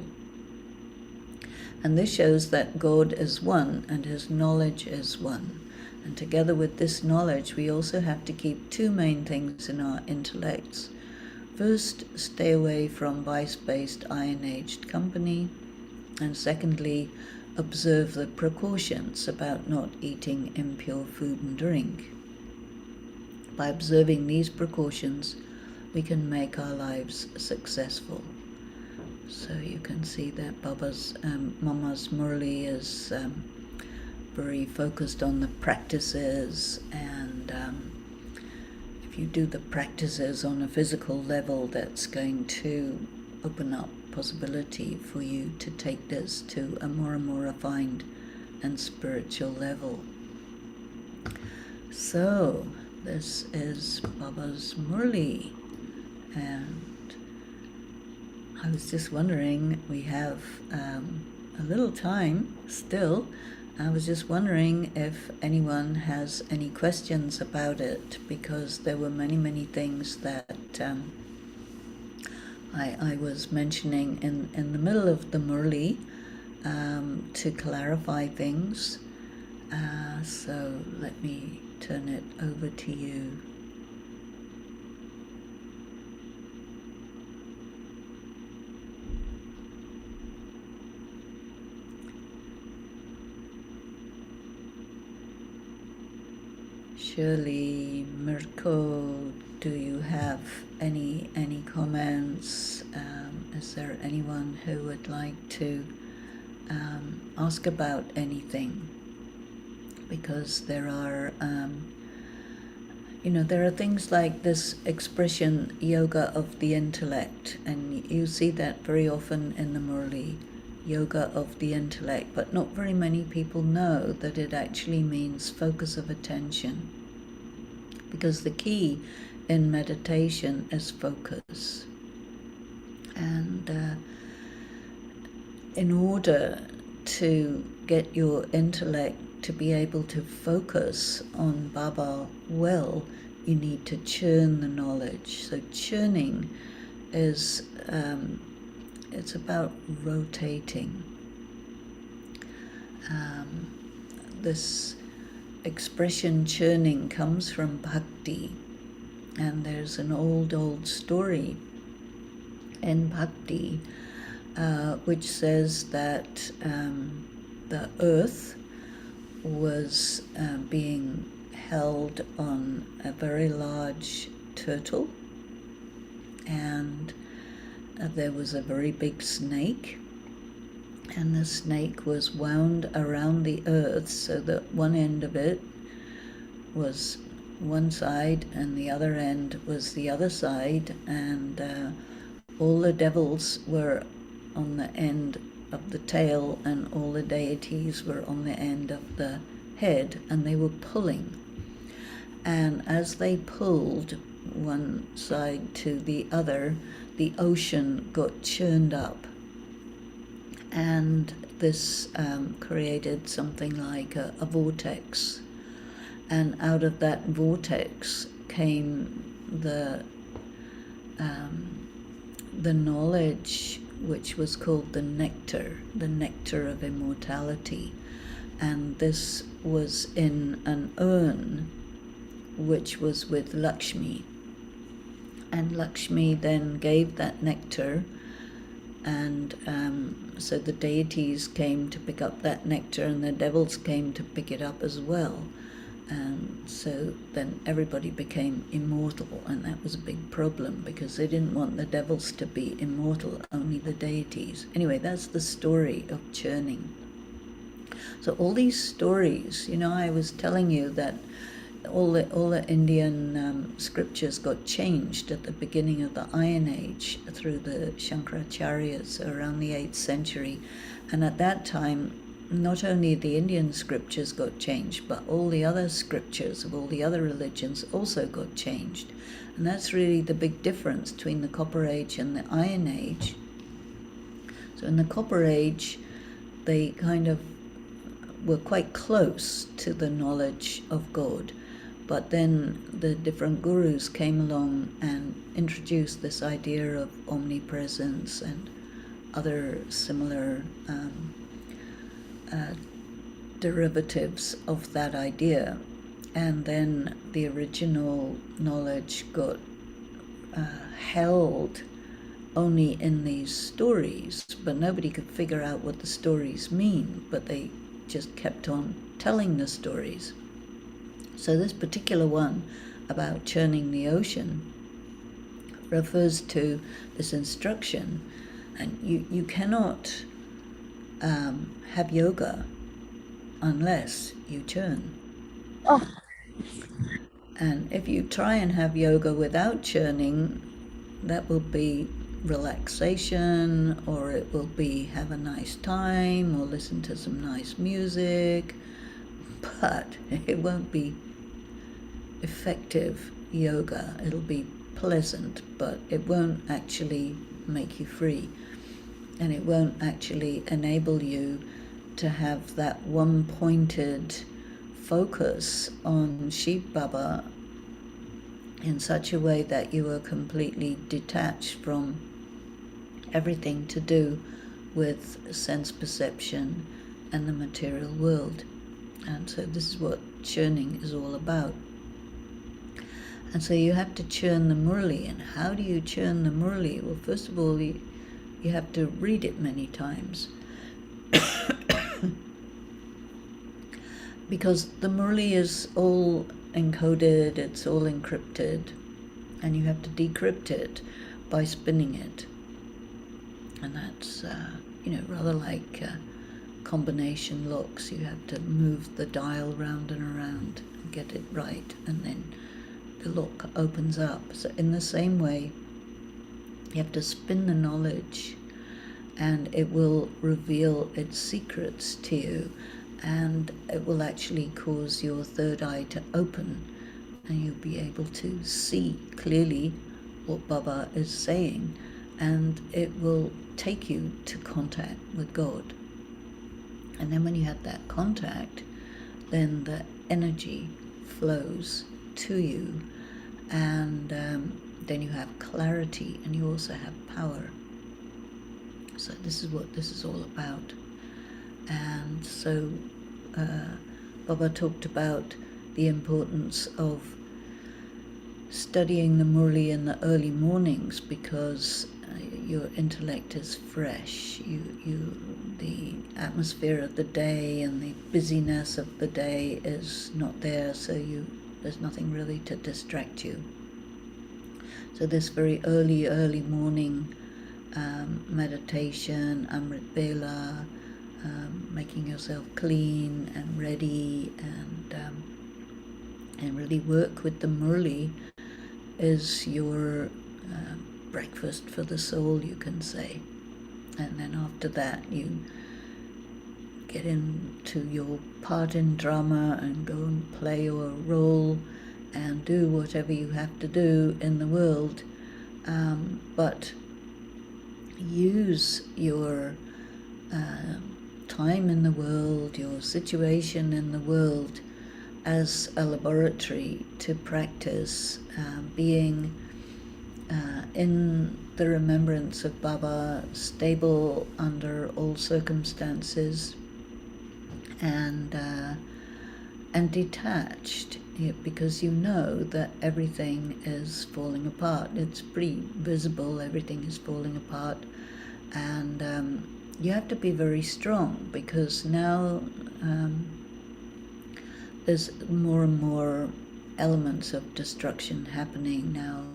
And this shows that God is one and his knowledge is one. And together with this knowledge, we also have to keep two main things in our intellects. First, stay away from vice-based iron-aged company. And secondly, observe the precautions about not eating impure food and drink. By observing these precautions, we can make our lives successful. So you can see that Mama's Murli is very focused on the practices, and if you do the practices on a physical level, that's going to open up possibility for you to take this to a more and more refined and spiritual level. So this is Baba's Murli, and I was just wondering, we have a little time still. I was just wondering if anyone has any questions about it, because there were many things that I was mentioning in the middle of the Murli to clarify things. So let me turn it over to you. Shirley, Mirko, do you have any comments? Is there anyone who would like to ask about anything? Because there are, there are things like this expression, yoga of the intellect, and you see that very often in the Murli, yoga of the intellect, but not very many people know that it actually means focus of attention, because the key in meditation is focus. And in order to get your intellect to be able to focus on Baba well, you need to churn the knowledge. So churning is it's about rotating. This expression churning comes from bhakti, and there's an old story in bhakti which says that the earth was being held on a very large turtle, and there was a very big snake, and the snake was wound around the earth so that one end of it was one side and the other end was the other side, and all the devils were on the end of the tail and all the deities were on the end of the head, and they were pulling. And as they pulled one side to the other, the ocean got churned up, and this created something like a vortex, and out of that vortex came the knowledge which was called the nectar of immortality. And this was in an urn which was with Lakshmi, and Lakshmi then gave that nectar, and so the deities came to pick up that nectar and the devils came to pick it up as well, and so then everybody became immortal, and that was a big problem because they didn't want the devils to be immortal, only the deities. Anyway, that's the story of churning. So all these stories, I was telling you that all the Indian scriptures got changed at the beginning of the Iron Age through the Shankaracharyas around the 8th century. And at that time, not only the Indian scriptures got changed, but all the other scriptures of all the other religions also got changed. And that's really the big difference between the Copper Age and the Iron Age. So in the Copper Age, they kind of were quite close to the knowledge of God. But then the different gurus came along and introduced this idea of omnipresence and other similar derivatives of that idea. And then the original knowledge got held only in these stories, but nobody could figure out what the stories mean, but they just kept on telling the stories. So this particular one about churning the ocean refers to this instruction, and you cannot have yoga unless you churn. Oh. And if you try and have yoga without churning, that will be relaxation, or it will be have a nice time or listen to some nice music, but it won't be effective yoga. It'll be pleasant, but it won't actually make you free, and it won't actually enable you to have that one-pointed focus on Shiv Baba in such a way that you are completely detached from everything to do with sense perception and the material world. And so this is what churning is all about. And so you have to churn the Murli. And how do you churn the Murli? Well, first of all, you have to read it many times. Because the Murli is all encoded, it's all encrypted, and you have to decrypt it by spinning it. And that's, rather like combination locks. You have to move the dial round and around and get it right, and then the lock opens up. So in the same way, you have to spin the knowledge, and it will reveal its secrets to you, and it will actually cause your third eye to open, and you'll be able to see clearly what Baba is saying, and it will take you to contact with God. And then when you have that contact, then the energy flows to you, and then you have clarity, and you also have power. So this is what this is all about. And so Baba talked about the importance of studying the Murli in the early mornings, because your intellect is fresh. The atmosphere of the day and the busyness of the day is not there, so there's nothing really to distract you. So this very early morning meditation, Amrit Bela, making yourself clean and ready, and really work with the Murli, is your breakfast for the soul, you can say. And then after that you get into your part in drama and go and play your role and do whatever you have to do in the world, but use your time in the world, your situation in the world, as a laboratory to practice being in the remembrance of Baba, stable under all circumstances, and detached, because you know that everything is falling apart. It's pretty visible, everything is falling apart, and you have to be very strong, because now there's more and more elements of destruction happening now.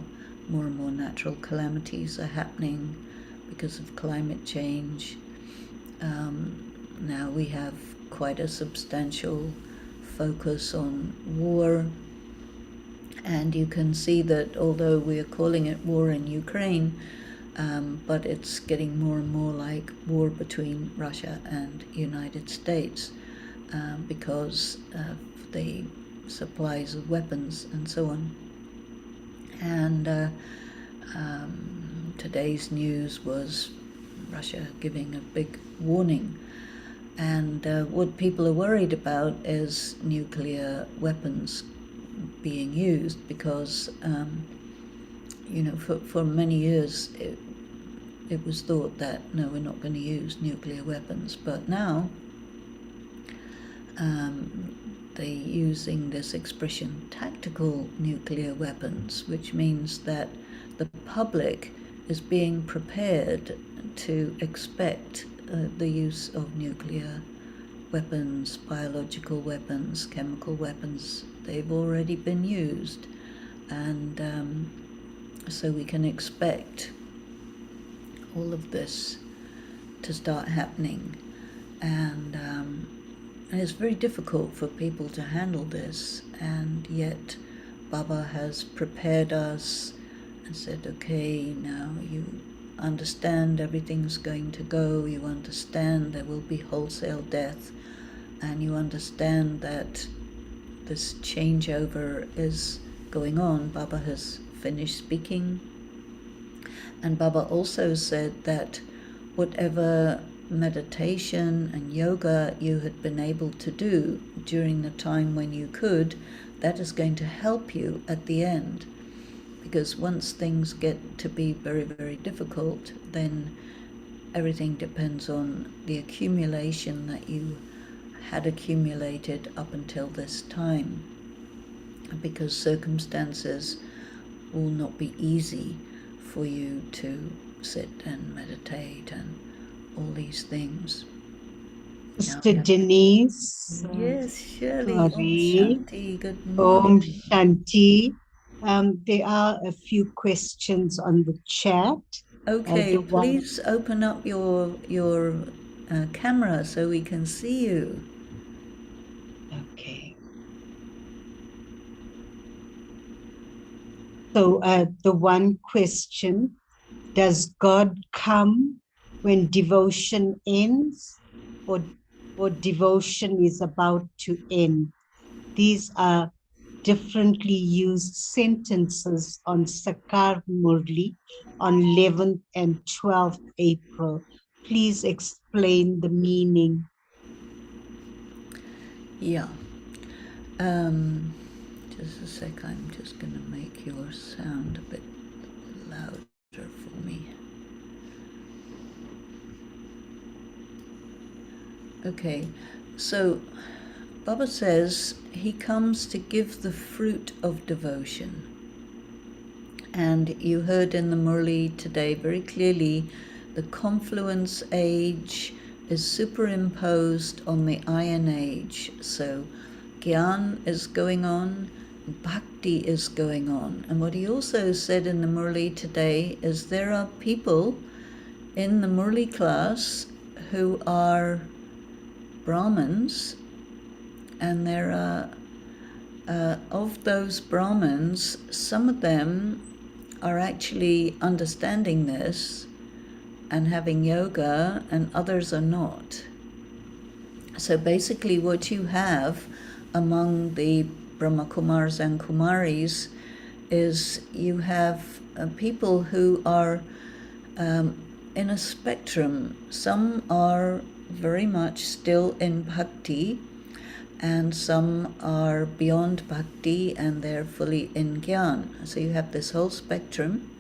More and more natural calamities are happening because of climate change. Now we have quite a substantial focus on war, and you can see that although we are calling it war in Ukraine, but it's getting more and more like war between Russia and United States, because of the supplies of weapons and so on. And today's news was Russia giving a big warning, and what people are worried about is nuclear weapons being used, because for many years it was thought that no, we're not going to use nuclear weapons, but now they're using this expression, tactical nuclear weapons, which means that the public is being prepared to expect the use of nuclear weapons, biological weapons, chemical weapons. They've already been used, and so we can expect all of this to start happening, and it's very difficult for people to handle this, and yet Baba has prepared us and said, okay, now you understand everything's going to go, you understand there will be wholesale death, and you understand that this changeover is going on. Baba has finished speaking, and Baba also said that whatever meditation and yoga you had been able to do during the time when you could, that is going to help you at the end, because once things get to be very, very difficult, then everything depends on the accumulation that you had accumulated up until this time, because circumstances will not be easy for you to sit and meditate and all these things. Sister Denise, Yes, Shirley. Om Murli, Shanti. Good Om morning. Shanti. There are a few questions on the chat. Okay, The one, please open up your camera so we can see you. okay. So the one question, does God come when devotion ends or devotion is about to end? These are differently used sentences on Sakar Murli on 11th and 12th April. Please explain the meaning. Yeah. Just a sec. I'm just going to make your sound a bit louder for me. Okay. So Baba says he comes to give the fruit of devotion. And you heard in the Murli today very clearly the confluence age is superimposed on the Iron Age. So Gyan is going on, Bhakti is going on. And what he also said in the Murli today is there are people in the Murli class who are Brahmins, and there are, of those Brahmins, some of them are actually understanding this and having yoga, and others are not. So basically what you have among the Brahma Kumars and Kumaris is you have people who are in a spectrum. Some are very much still in bhakti, and some are beyond bhakti and they're fully in gyan. So you have this whole spectrum,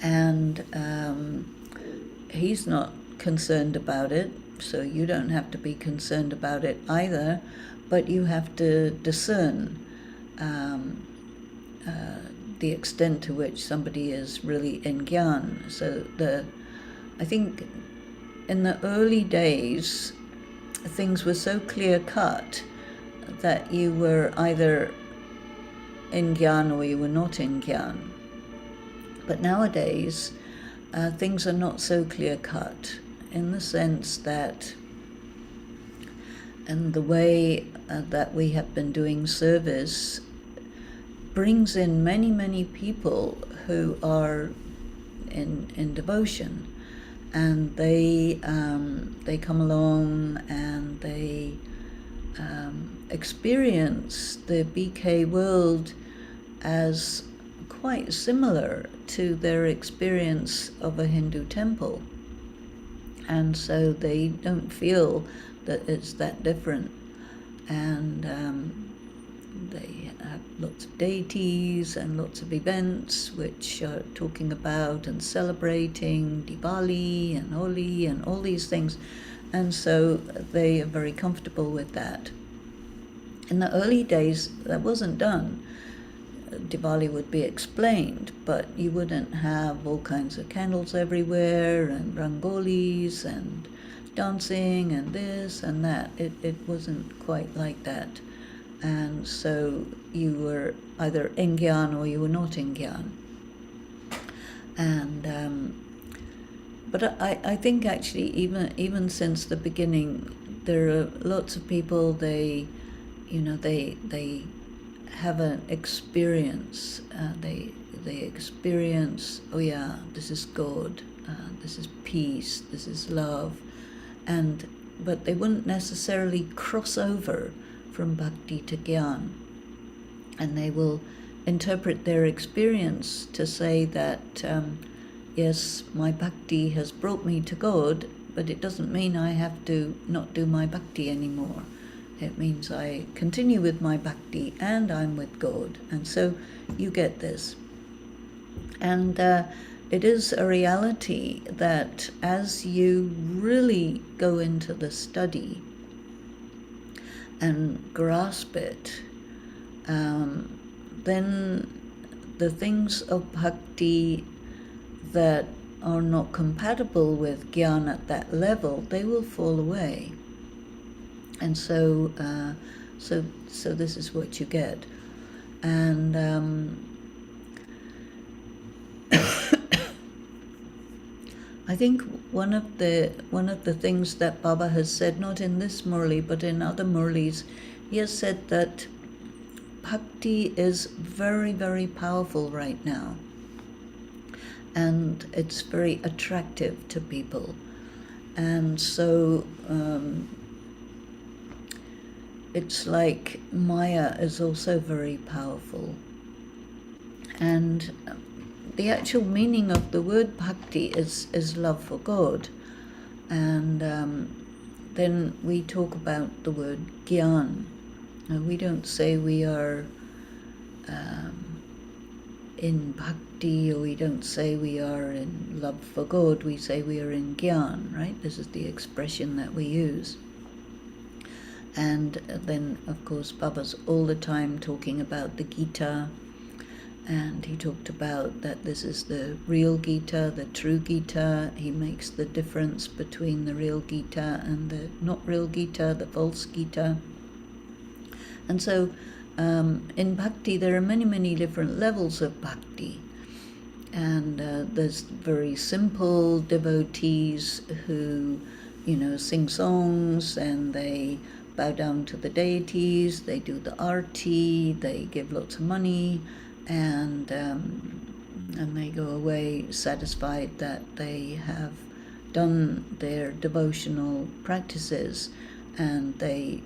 and he's not concerned about it, so you don't have to be concerned about it either, but you have to discern the extent to which somebody is really in gyan. So I think in the early days, things were so clear-cut that you were either in gyan or you were not in gyan. But nowadays, things are not so clear-cut in the sense that, and the way that we have been doing service brings in many, many people who are in devotion, and they come along and they experience the BK world as quite similar to their experience of a Hindu temple, and so they don't feel that it's that different, and they have lots of deities and lots of events which are talking about and celebrating Diwali and Holi and all these things, and so they are very comfortable with that. In the early days, that wasn't done. Diwali would be explained, but you wouldn't have all kinds of candles everywhere and rangolis and dancing and this and that. It wasn't quite like that. And so you were either in gyan or you were not in gyan. And but I think actually even since the beginning, there are lots of people, they have an experience. They experience, oh yeah, this is God, this is peace, this is love, but they wouldn't necessarily cross over from bhakti to gyan, and they will interpret their experience to say that yes, my bhakti has brought me to God, but it doesn't mean I have to not do my bhakti anymore. It means I continue with my bhakti and I'm with God. And so you get this. And it is a reality that as you really go into the study and grasp it, then the things of bhakti that are not compatible with Gyan at that level, they will fall away. And so this is what you get. And I think one of the things that Baba has said, not in this Murli but in other Murlis, he has said that bhakti is very, very powerful right now, and it's very attractive to people. And so it's like Maya is also very powerful. And the actual meaning of the word bhakti is love for God. And then we talk about the word gyan. We don't say we are in bhakti, or we don't say we are in love for God. We say we are in gyan, right? This is the expression that we use. And then, of course, Baba's all the time talking about the Gita, and he talked about that this is the real Gita, the true Gita. He makes the difference between the real Gita and the not real Gita, the false Gita. And so in bhakti there are many, many different levels of bhakti. And there's very simple devotees who, sing songs and they bow down to the deities, they do the arti, they give lots of money, and they go away satisfied that they have done their devotional practices, and they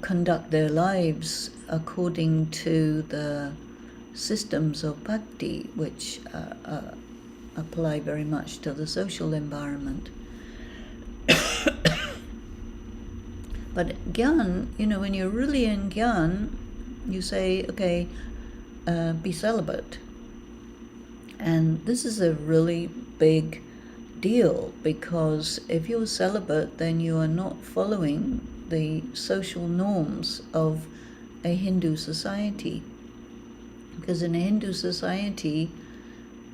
conduct their lives according to the systems of bhakti, which apply very much to the social environment. But Gyan, when you're really in Gyan, you say, okay, be celibate. And this is a really big deal, because if you're celibate, then you are not following the social norms of a Hindu society. Because in a Hindu society,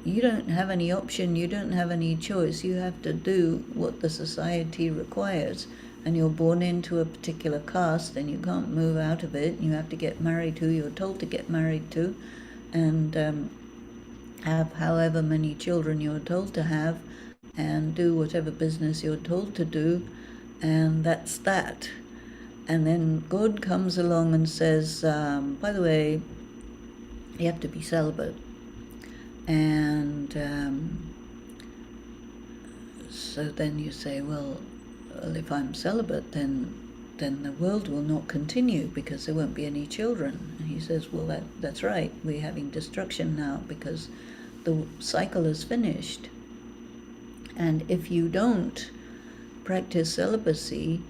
you don't have any option, you don't have any choice. You have to do what the society requires. And you're born into a particular caste, and you can't move out of it. You have to get married to, you're told to get married to, and have however many children you're told to have, and do whatever business you're told to do, and that's that. And then God comes along and says, by the way, you have to be celibate. And so then you say, well, if I'm celibate, then the world will not continue, because there won't be any children. And he says, well, that's right. We're having destruction now because the cycle is finished. And if you don't practice celibacy,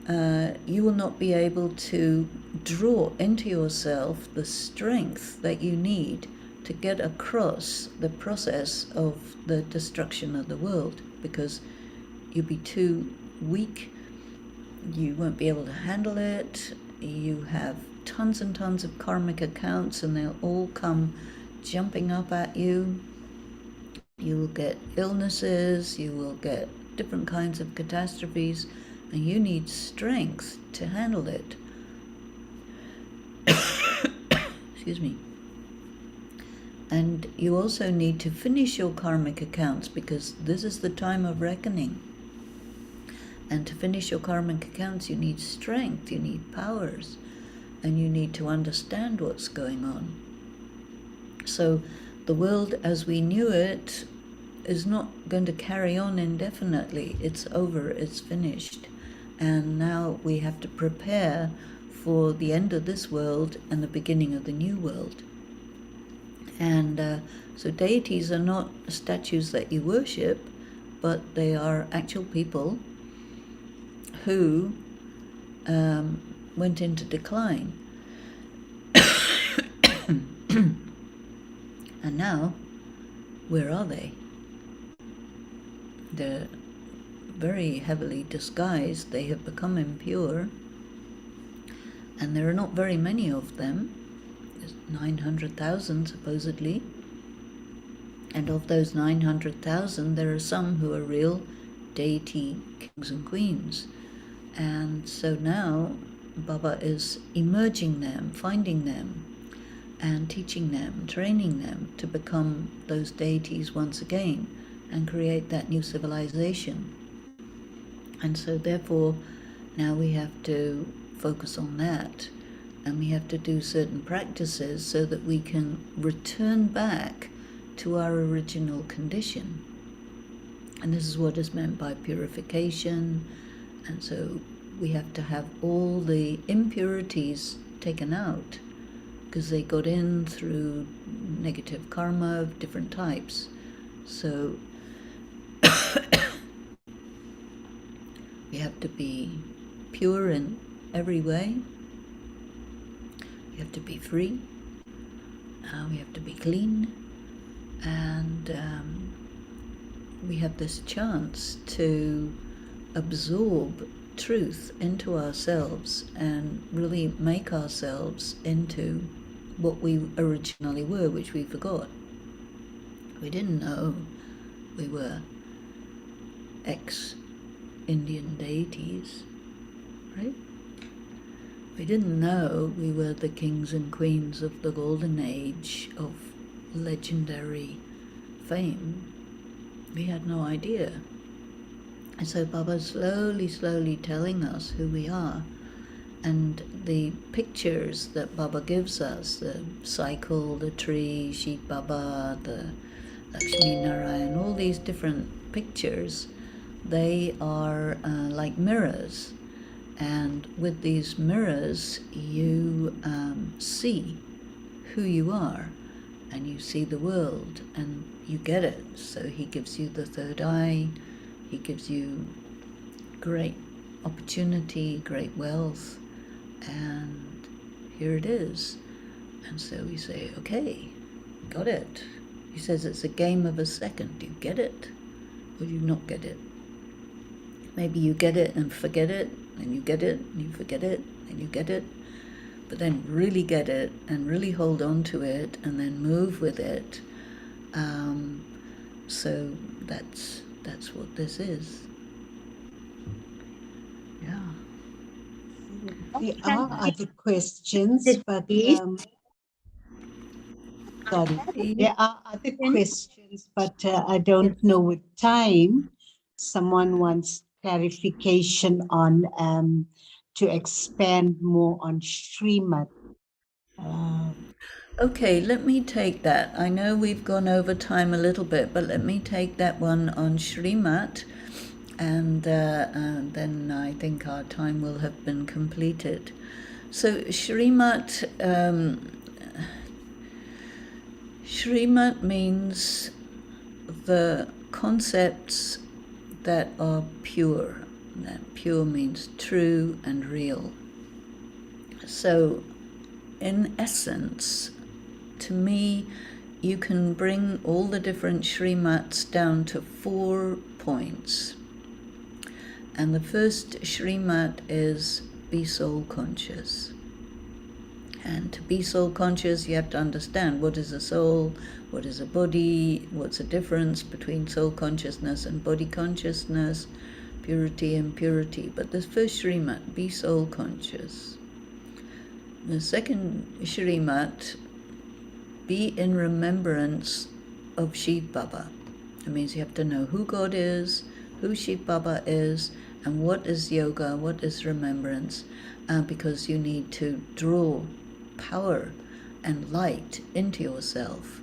you will not be able to draw into yourself the strength that you need to get across the process of the destruction of the world, because you'll be too weak, you won't be able to handle it, you have tons and tons of karmic accounts, and they'll all come jumping up at you. You will get illnesses, you will get different kinds of catastrophes, and you need strength to handle it. Excuse me. And you also need to finish your karmic accounts, because this is the time of reckoning. And to finish your karmic accounts, you need strength, you need powers, and you need to understand what's going on. So the world as we knew it is not going to carry on indefinitely. It's over, it's finished. And now we have to prepare for the end of this world and the beginning of the new world. And so deities are not statues that you worship, but they are actual people who went into decline. And now, where are they? They're very heavily disguised. They have become impure, and there are not very many of them. There's 900,000 supposedly. And of those 900,000, there are some who are real deity kings and queens. And so now Baba is emerging them, finding them, and teaching them, training them to become those deities once again and create that new civilization. And so therefore now we have to focus on that, and we have to do certain practices so that we can return back to our original condition. And this is what is meant by purification. And so we have to have all the impurities taken out, because they got in through negative karma of different types. So we have to be pure in every way. We have to be free. We have to be clean. And we have this chance to absorb truth into ourselves and really make ourselves into what we originally were, which we forgot. We didn't know we were ex-Indian deities, right? We didn't know we were the kings and queens of the golden age of legendary fame. We had no idea. And so Baba's slowly telling us who we are. And the pictures that Baba gives us, the cycle, the tree, Shiv Baba, the Lakshmi Narayan, all these different pictures, they are like mirrors. And with these mirrors, you see who you are, and you see the world, and you get it. So he gives you the third eye, he gives you great opportunity, great wealth, and here it is. And so we say, okay, got it. He says it's a game of a second. Do you get it, or do you not get it? Maybe you get it and forget it, and you get it, and you forget it, and you get it, but then really get it and really hold on to it and then move with it. So that's what this is. Yeah. There are other questions, but sorry, there are other questions, but I don't know with time. Someone wants clarification on to expand more on shrimat. Okay, let me take that. I know we've gone over time a little bit, but let me take that one on shrimat, and then I think our time will have been completed. So shrimat, shrimat means the concepts that are pure. That pure means true and real. So in essence, to me, you can bring all the different shrimats down to 4 points. And the first shrimat is be soul conscious. And to be soul conscious, you have to understand what is a soul, what is a body, what's the difference between soul consciousness and body consciousness, purity and impurity. But the first shrimat, be soul conscious. The second shrimat, be in remembrance of Shiv Baba. It means you have to know who God is, who Shiv Baba is, and what is yoga, what is remembrance, because you need to draw power and light into yourself.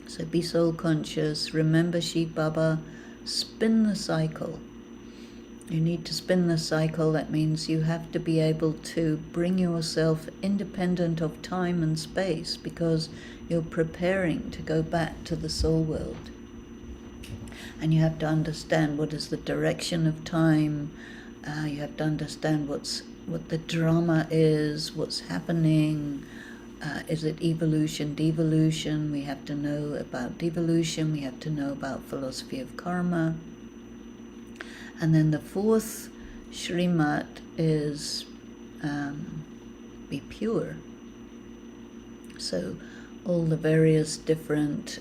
So be soul conscious, remember Shiv Baba, spin the cycle. You need to spin the cycle. That means you have to be able to bring yourself independent of time and space, because you're preparing to go back to the soul world. And you have to understand what is the direction of time. You have to understand what the drama is, what's happening. Is it evolution, devolution? We have to know about devolution. We have to know about philosophy of karma. And then the fourth shrimat is be pure. So all the various different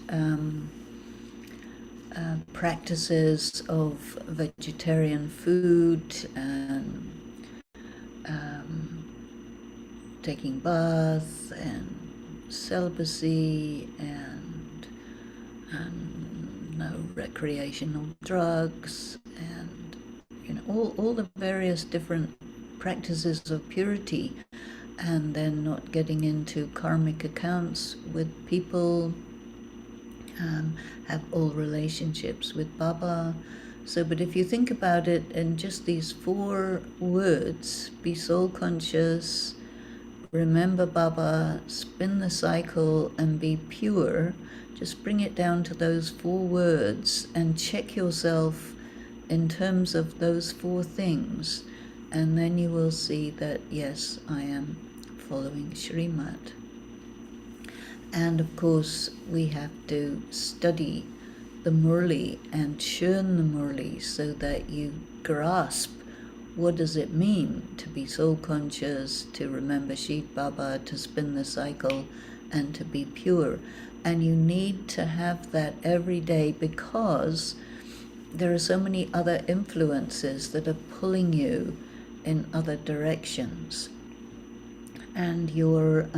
practices of vegetarian food and taking bath and celibacy and no recreational drugs and all the various different practices of purity, and then not getting into karmic accounts with people, have all relationships with Baba. So, but if you think about it in just these 4 words, be soul conscious, remember Baba, spin the cycle, and be pure, just bring it down to those 4 words and check yourself in terms of those 4 things. And then you will see that, yes, I am following shrimat. And of course, we have to study the Murli and churn the Murli so that you grasp what does it mean to be soul conscious, to remember Shiv Baba, to spin the cycle, and to be pure. And you need to have that every day, because there are so many other influences that are pulling you in other directions. And your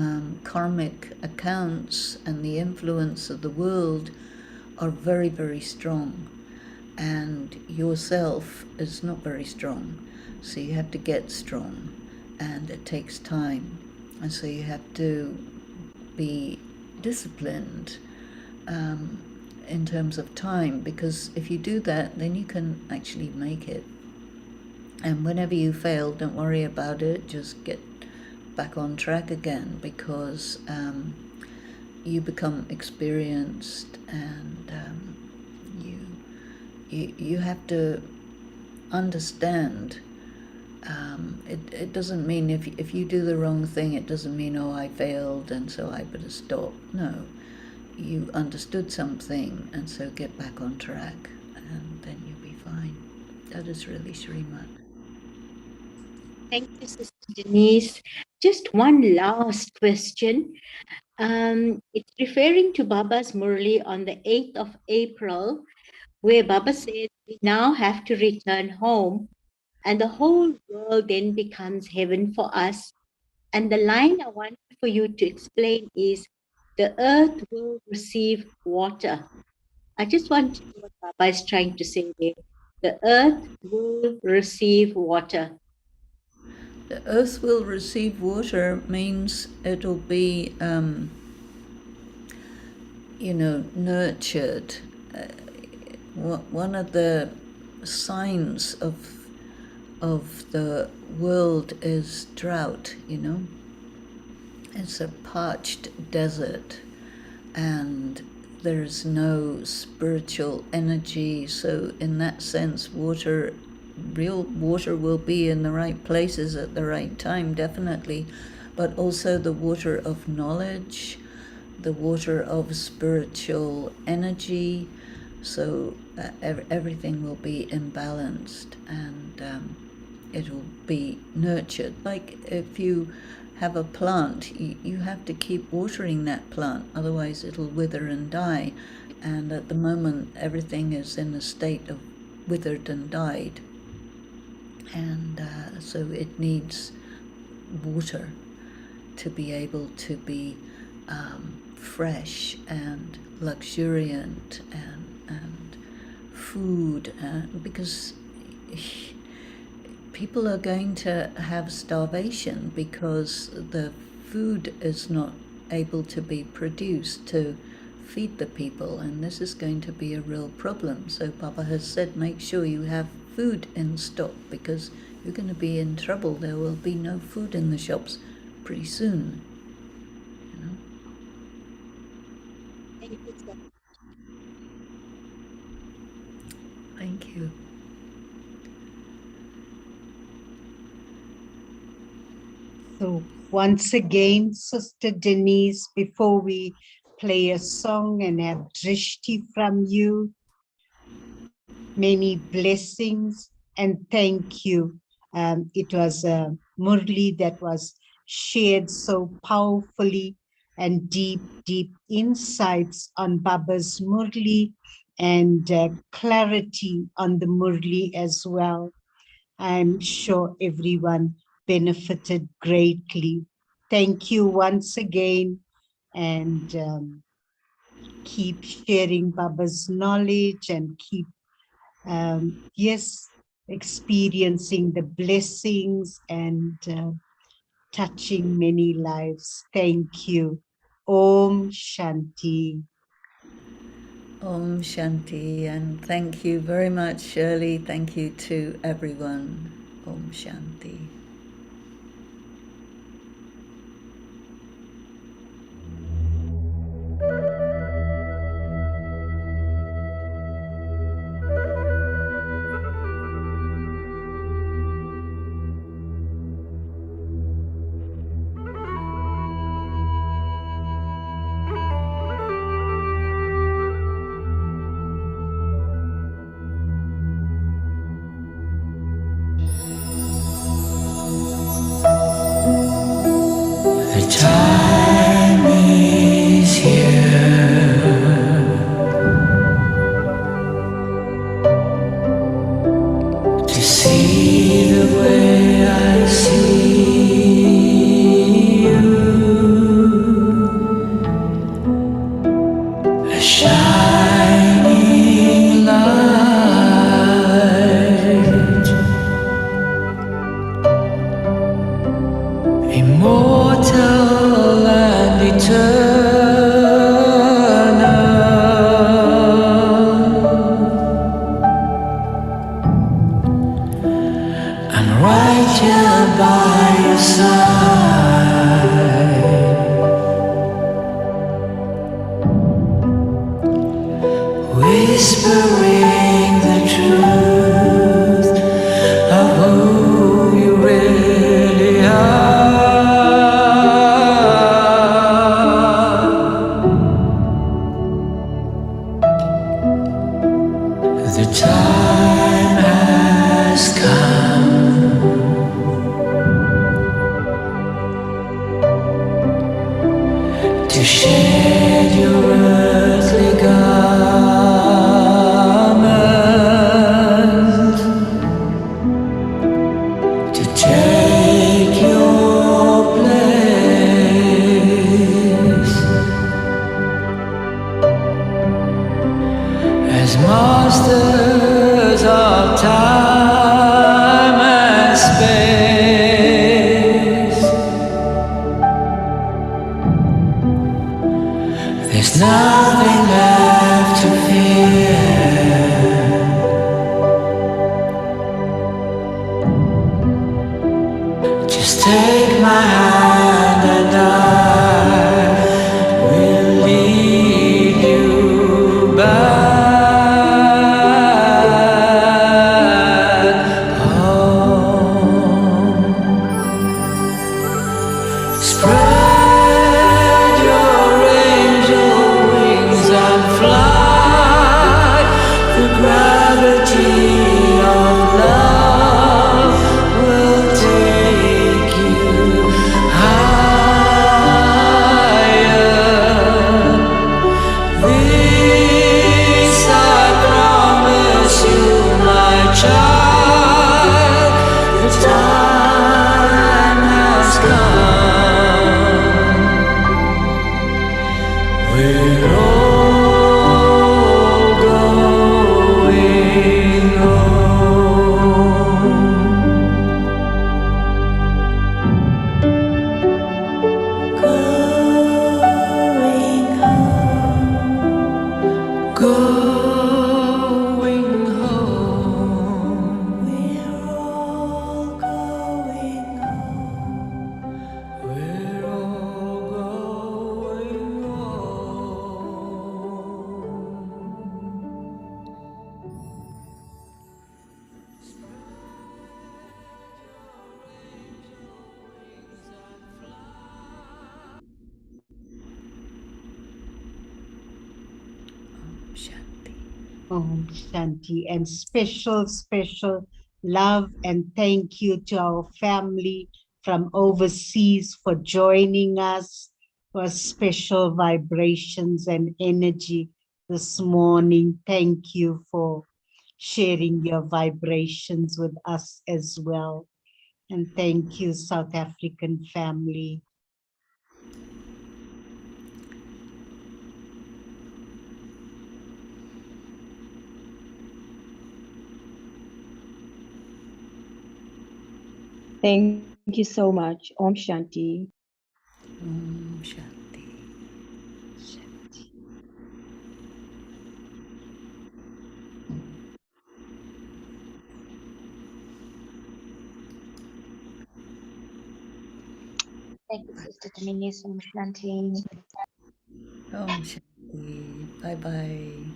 karmic accounts and the influence of the world are very, very strong. And yourself is not very strong. So you have to get strong. And it takes time. And so you have to be disciplined in terms of time. Because if you do that, then you can actually make it. And whenever you fail, don't worry about it. Just get back on track again, because you become experienced, and you have to understand. It doesn't mean if you do the wrong thing, it doesn't mean, oh, I failed and so I better stop. No, you understood something, and so get back on track, and then you'll be fine. That is really shrimat. Thank you, Sister Denise. Just one last question. It's referring to Baba's Murli on the 8th of April, where Baba said, we now have to return home, and the whole world then becomes heaven for us. And the line I want for you to explain is, the earth will receive water. I just want to know what Baba is trying to say there. The earth will receive water. The earth will receive water means it'll be, nurtured. One of the signs of the world is drought, It's a parched desert, and there's no spiritual energy. So in that sense, real water will be in the right places at the right time, definitely, but also the water of knowledge, the water of spiritual energy. So everything will be imbalanced, and it'll be nurtured. Like if you have a plant, you have to keep watering that plant, otherwise it'll wither and die. And at the moment, everything is in a state of withered and died. And so it needs water to be able to be fresh and luxuriant, and food, because people are going to have starvation because the food is not able to be produced to feed the people, and this is going to be a real problem. So Baba has said, make sure you have food in stock, because you're going to be in trouble. There will be no food in the shops pretty soon. Thank you, sir. Thank you. So once again, Sister Denise, before we play a song and have drishti from you, many blessings and thank you. It was a Murli that was shared so powerfully and deep, deep insights on Baba's Murli and clarity on the Murli as well. I'm sure everyone benefited greatly. Thank you once again, and keep sharing Baba's knowledge and keep, yes, experiencing the blessings and touching many lives. Thank you. Om Shanti. Om Shanti, and thank you very much, Shirley. Thank you to everyone. Om Shanti. The time is here to see the way I see you, a shining light, immortal and eternal. I'm right here by your side, whispering the truth of who you really are. The time has come to shed your earthly garment, to take your place as masters of time and space. There's nothing left to fear. Just take my hand and I will lead you back home. Spread your angel wings and fly. The gravity of love will take you higher. This I promise you, my child. The time has come. We're all going home. Going home. We're all going home. We're all going Shanti. Om Shanti, and special, special love and thank you to our family from overseas for joining us. for special vibrations and energy this morning. Thank you for sharing your vibrations with us as well. And thank you, South African family. Thank you so much. Om Shanti. Om Shanti. Thank you, Sister Denise. Om Shanti. Om Shanti. Bye bye.